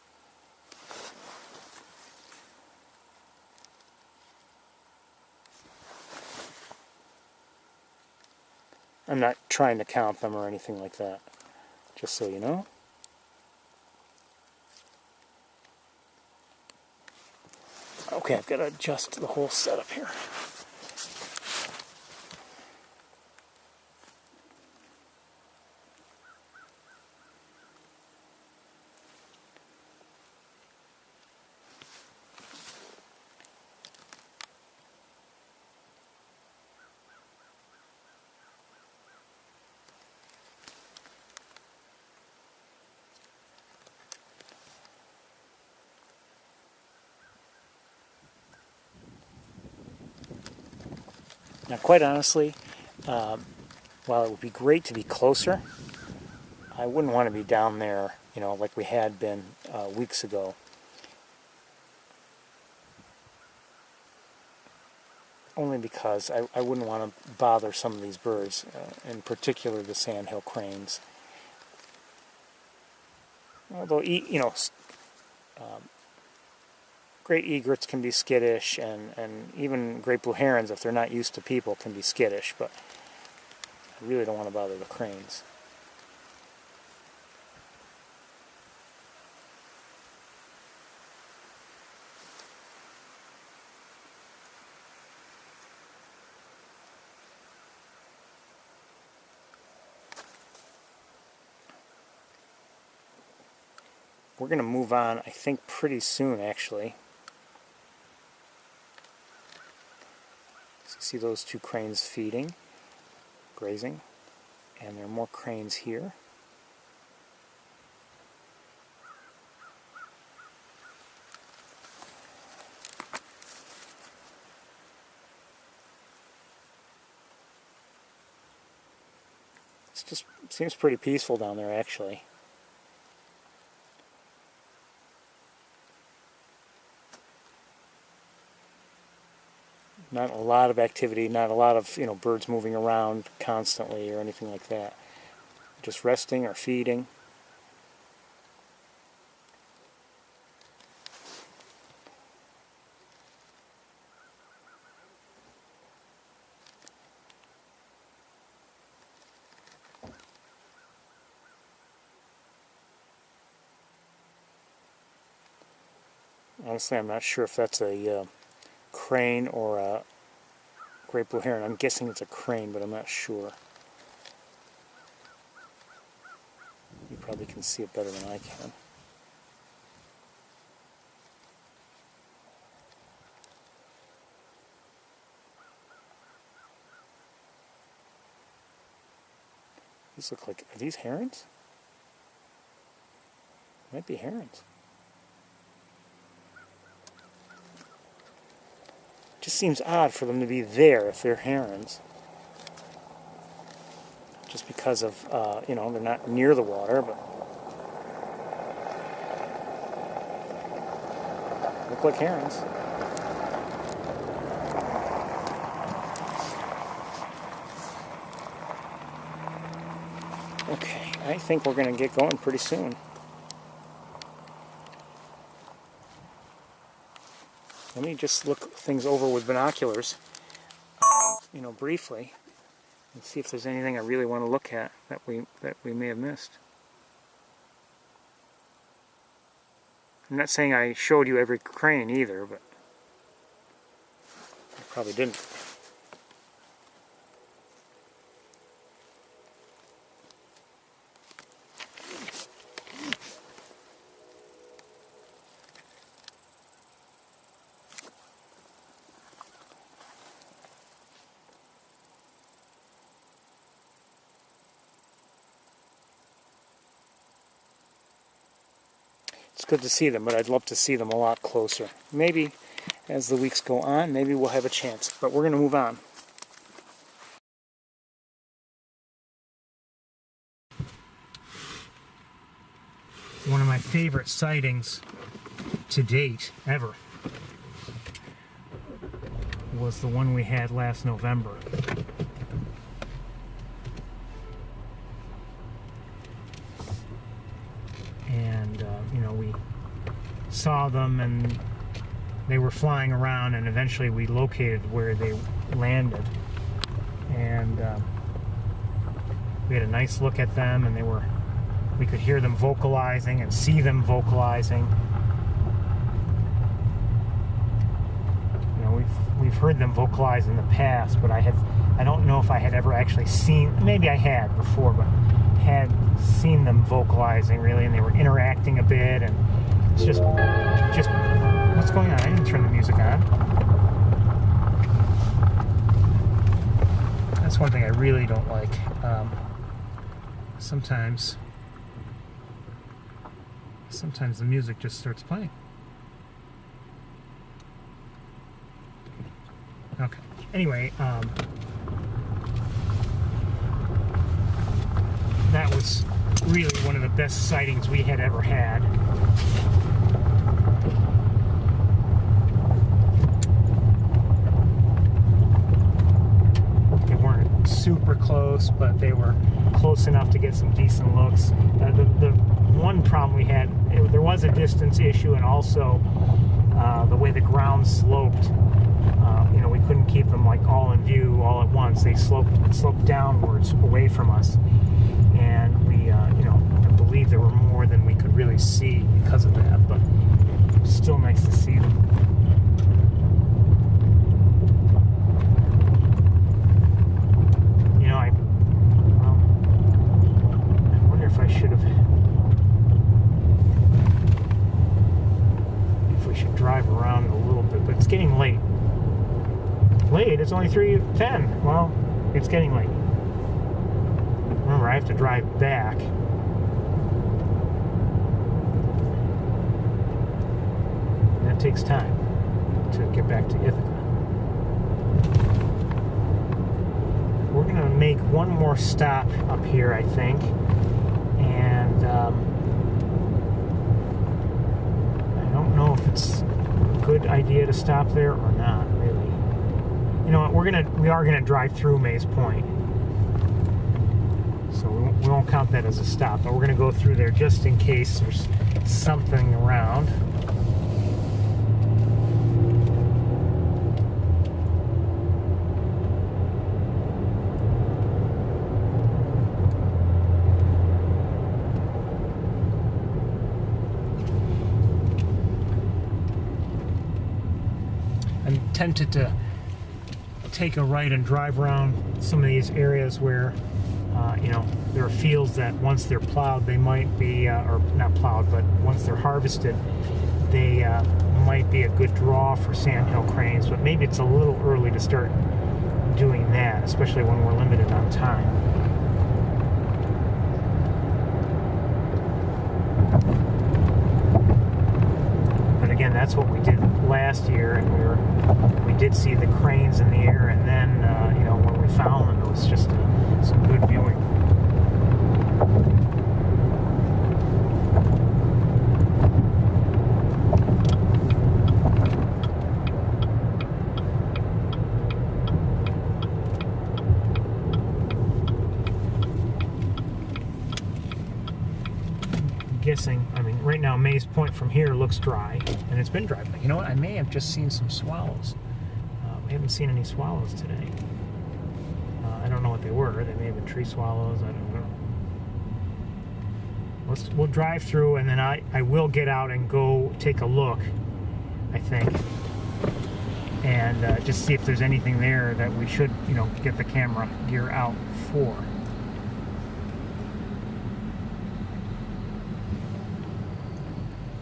I'm not trying to count them or anything like that, just so you know. Okay, I've got to adjust the whole setup here. Now, quite honestly, while it would be great to be closer, I wouldn't want to be down there, like we had been weeks ago. Only because I wouldn't want to bother some of these birds, in particular the sandhill cranes. Although, great egrets can be skittish, and even great blue herons, if they're not used to people, can be skittish, but I really don't want to bother the cranes. We're going to move on, I think, pretty soon, actually. So see those two cranes feeding, grazing, and there are more cranes here. It just seems pretty peaceful down there, actually. Not a lot of activity, not a lot of birds moving around constantly or anything like that. Just resting or feeding. Honestly, I'm not sure if that's a crane or a great blue heron. I'm guessing it's a crane, but I'm not sure. You probably can see it better than I can. These look like, are these herons? Might be herons. Just seems odd for them to be there if they're herons. Just because of, you know, they're not near the water, but look like herons. Okay, I think we're going to get going pretty soon. Let me just look things over with binoculars, you know, briefly, and see if there's anything I really want to look at that we may have missed. I'm not saying I showed you every crane either, but I probably didn't. It's good to see them, but I'd love to see them a lot closer. Maybe as the weeks go on, maybe we'll have a chance, but we're going to move on. One of my favorite sightings to date, ever, was the one we had last November. And, you know, we saw them and they were flying around, and eventually we located where they landed. And we had a nice look at them, and we could hear them vocalizing and see them vocalizing. You know, we've heard them vocalize in the past, but I don't know if I had ever actually seen, maybe I had before, but had seen them vocalizing really, and they were interacting a bit, and it's just what's going on? I didn't turn the music on. That's one thing I really don't like. Sometimes the music just starts playing. Okay. Anyway, that was really one of the best sightings we had ever had. They weren't super close, but they were close enough to get some decent looks. The one problem we had, there was a distance issue, and also the way the ground sloped. You know, we couldn't keep them like all in view all at once. They sloped downwards away from us, and we, you know, I believe there were more than we could really see because of that. But it's still nice to see them. You know, I wonder if I should have. If we should drive around a little bit, but it's getting late. Late? It's only 3:10. Well, it's getting late. Remember, I have to drive back. That takes time to get back to Ithaca. We're going to make one more stop up here, I think. And I don't know if it's a good idea to stop there or not, really. You know what, we are gonna drive through Mays Point, so we won't count that as a stop, but we're gonna go through there just in case there's something around. I'm tempted to take a right and drive around some of these areas where You know, there are fields that once they're plowed, they might be, or not plowed, but once they're harvested, they might be a good draw for sandhill cranes, but maybe it's a little early to start doing that, especially when we're limited on time. But again, that's what we did last year, and we did see the cranes in the air, and then you know, when we found them, it was just some good viewing. Guessing, I mean, right now Mays Point from here looks dry, and it's been dry, but you know what, I may have just seen some swallows. We haven't seen any swallows today. I don't know what they were. They may have been tree swallows, I don't know. We'll drive through, and then I will get out and go take a look, I think, and just see if there's anything there that we should, you know, get the camera gear out for.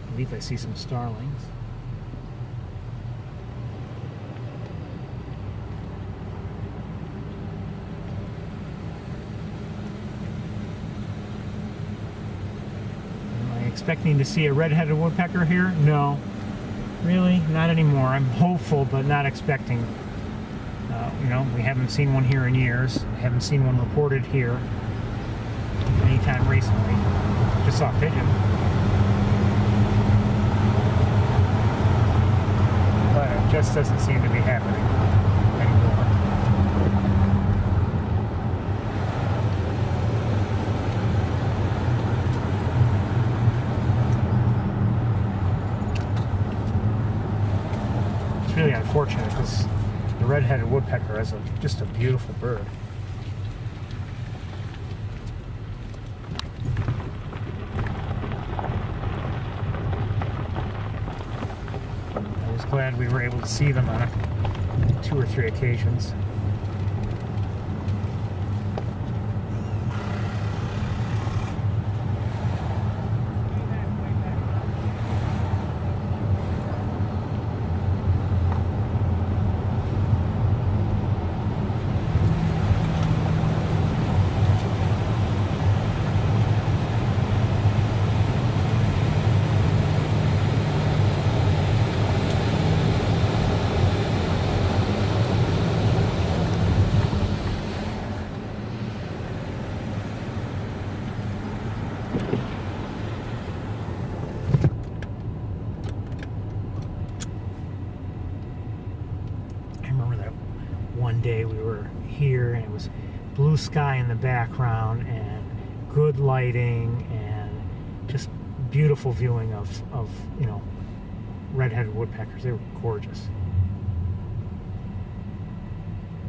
I believe I see some starlings. Am I expecting to see a red-headed woodpecker here? No. Really? Not anymore. I'm hopeful, but not expecting. You know, we haven't seen one here in years. I haven't seen one reported here anytime recently. Just saw a pigeon. But it just doesn't seem to be happening anymore. It's really unfortunate because the red-headed woodpecker is just a beautiful bird. Glad we were able to see them on 2 or 3 occasions. One day we were here and it was blue sky in the background and good lighting and just beautiful viewing of you know, red-headed woodpeckers. They were gorgeous.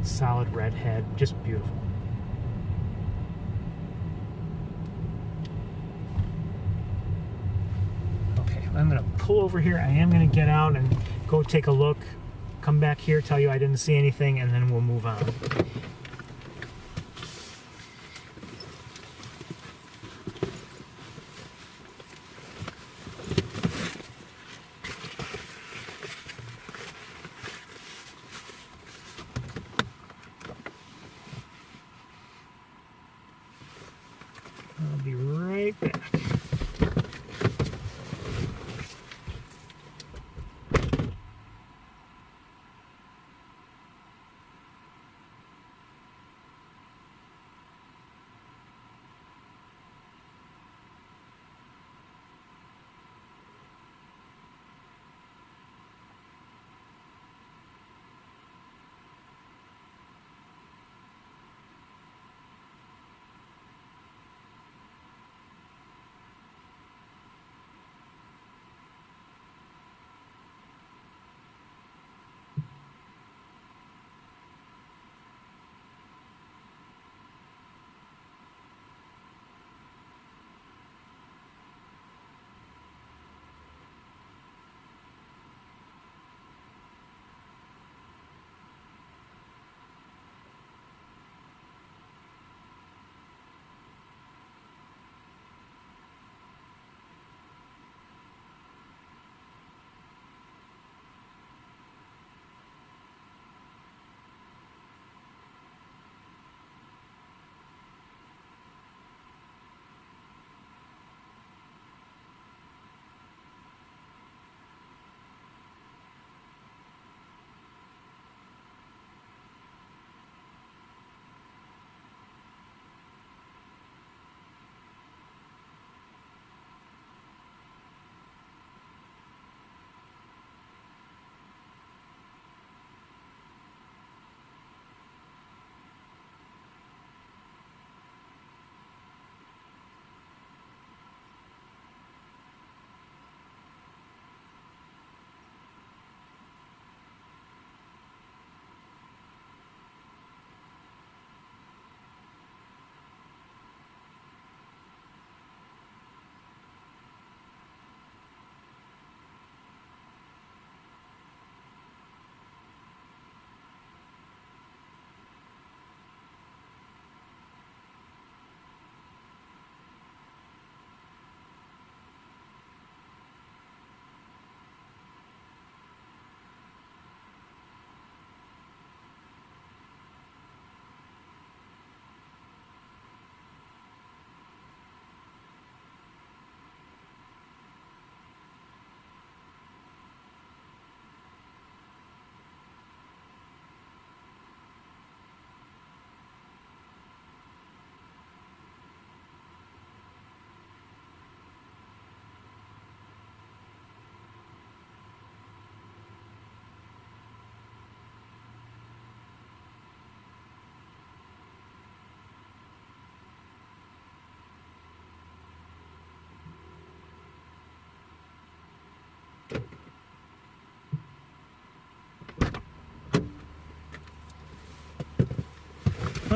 Solid red head, just beautiful. Okay, I'm gonna pull over here. I am gonna get out and go take a look. Come back here, tell you I didn't see anything, and then we'll move on. I'll be right back.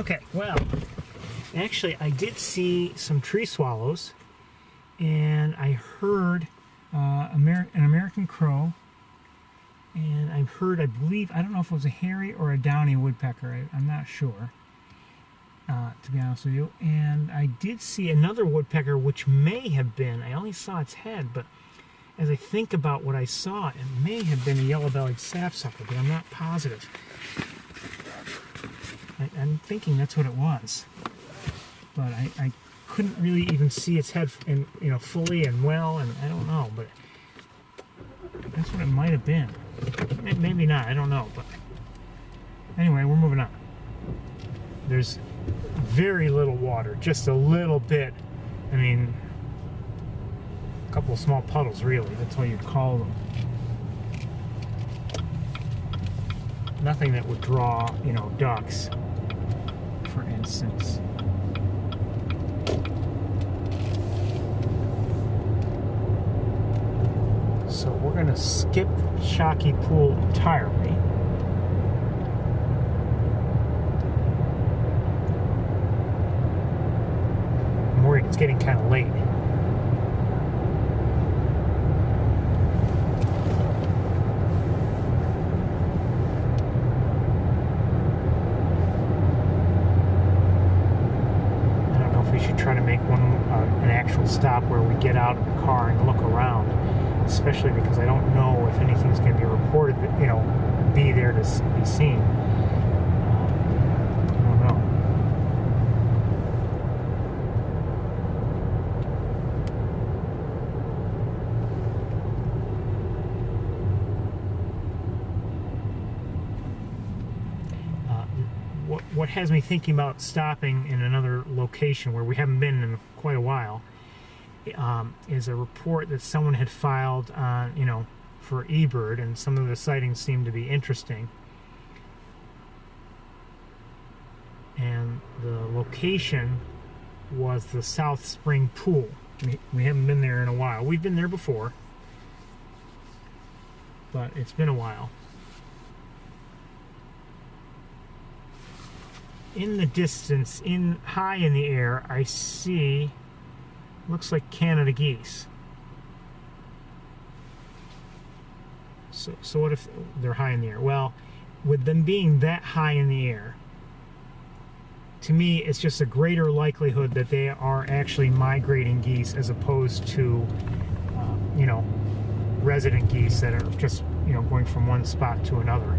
Okay, well, actually I did see some tree swallows, and I heard an American crow, and I've heard, I believe, I don't know if it was a hairy or a downy woodpecker, I'm not sure, to be honest with you. And I did see another woodpecker, which may have been, I only saw its head, but as I think about what I saw, it may have been a yellow-bellied sapsucker, but I'm not positive. I'm thinking that's what it was, but I couldn't really even see its head, and fully and well, and I don't know, but that's what it might have been. Maybe not, I don't know, but anyway, we're moving on. There's very little water, just a little bit. I mean, a couple of small puddles, really. That's all you'd call them. Nothing that would draw, ducks, for instance. So we're going to skip Shockey Pool entirely. I'm worried it's getting kind of late. I don't know if we should try to make an actual stop where we get out of the car and look around. Especially because I don't know if anything's going to be reported that, be there to be seen. I don't know. What has me thinking about stopping in another location where we haven't been in quite a while is a report that someone had filed on, for eBird, and some of the sightings seem to be interesting. And the location was the South Spring Pool. We haven't been there in a while. We've been there before, but it's been a while. In the distance, high in the air, I see, looks like Canada geese. So what if they're high in the air? Well, with them being that high in the air, to me, it's just a greater likelihood that they are actually migrating geese as opposed to, resident geese that are just, going from one spot to another.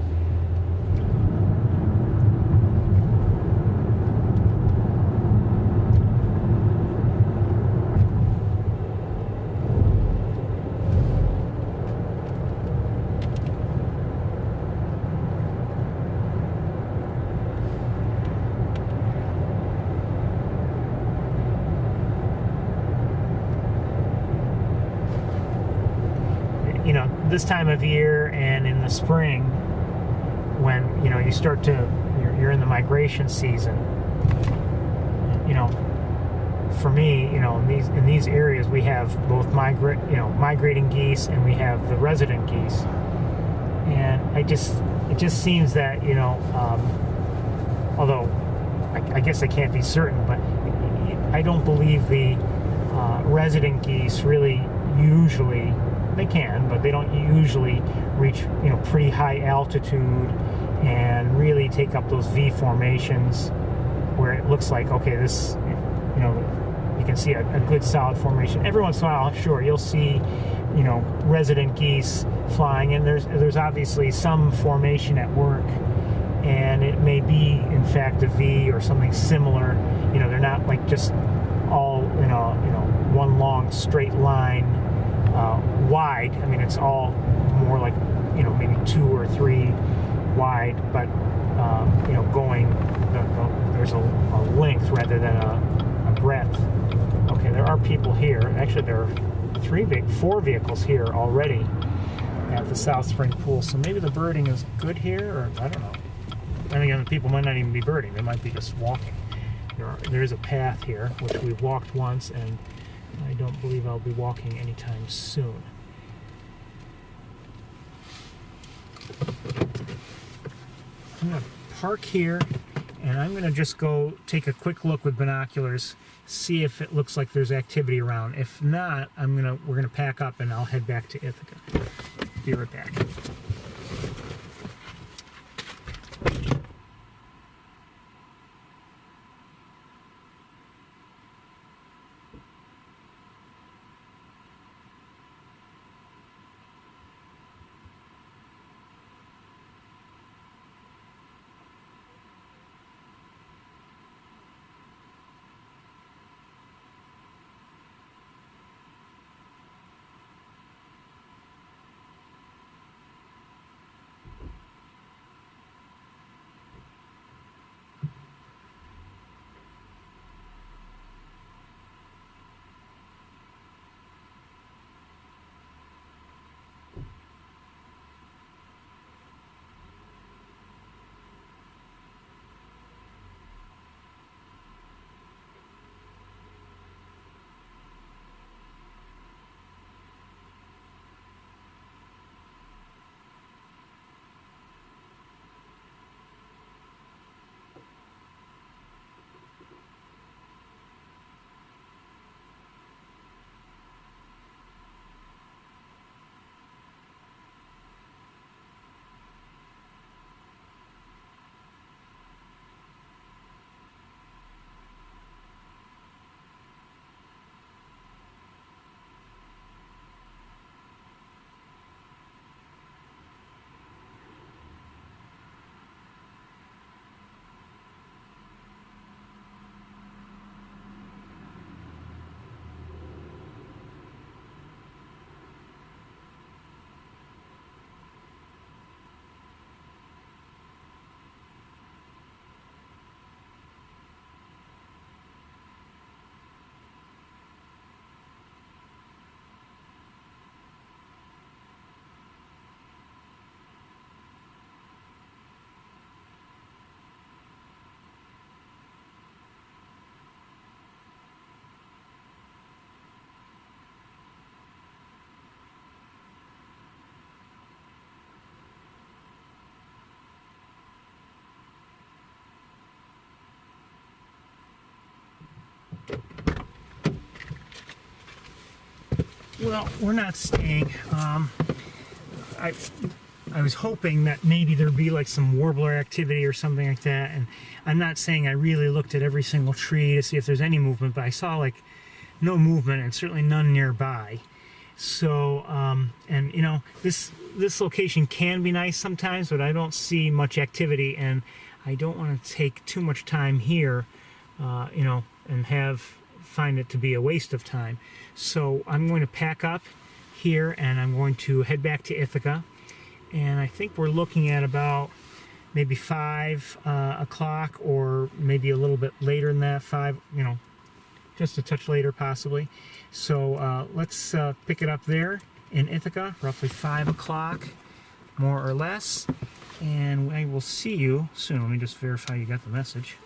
This time of year and in the spring, when you start to you're in the migration season, for me, in these areas we have both migrating geese, and we have the resident geese, and it just seems that although I guess I can't be certain, but I don't believe the resident geese really usually. They can, but they don't usually reach, pretty high altitude and really take up those V formations where it looks like, okay, this, you can see a good solid formation. Every once in a while, sure, you'll see, resident geese flying, and there's obviously some formation at work, and it may be, in fact, a V or something similar. They're not like just all, one long straight line. Wide. I mean, it's all more like, maybe 2 or 3 wide, but, going, there's a length rather than a breadth. Okay, there are people here. Actually, there are 4 vehicles here already at the South Spring Pool, so maybe the birding is good here, or I don't know. And again, the people might not even be birding. They might be just walking. There is a path here, which we've walked once, and I don't believe I'll be walking anytime soon. I'm going to park here And I'm going to just go take a quick look with binoculars, see if it looks like there's activity around. If not, we're gonna pack up and I'll head back to Ithaca. Be right back. Well, we're not staying. I was hoping that maybe there'd be like some warbler activity or something like that, and I'm not saying I really looked at every single tree to see if there's any movement, but I saw like no movement and certainly none nearby. So, and you know, this location can be nice sometimes, but I don't see much activity, and I don't want to take too much time here, you know, and find it to be a waste of time. So I'm going to pack up here and I'm going to head back to Ithaca, and I think we're looking at about maybe 5 o'clock, or maybe a little bit later than that, 5, you know, just a touch later possibly. So let's pick it up there in Ithaca, roughly 5 o'clock, more or less, and I will see you soon. Let me just verify you got the message.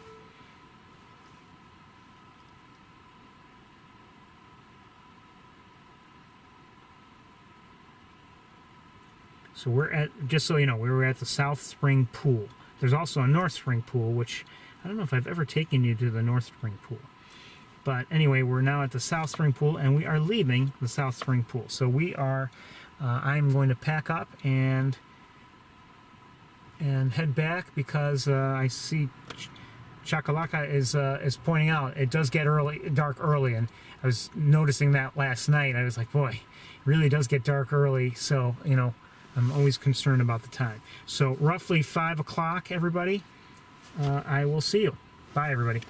So we're at, just so you know, we were at the South Spring Pool. There's also a North Spring Pool, which I don't know if I've ever taken you to the North Spring Pool. But anyway, we're now at the South Spring Pool, and we are leaving the South Spring Pool. So we are, I'm going to pack up and head back, because I see Chakalaka is pointing out it does get dark early, and I was noticing that last night. I was like, boy, it really does get dark early. So, you know, I'm always concerned about the time. So roughly 5 o'clock, everybody. I will see you. Bye, everybody.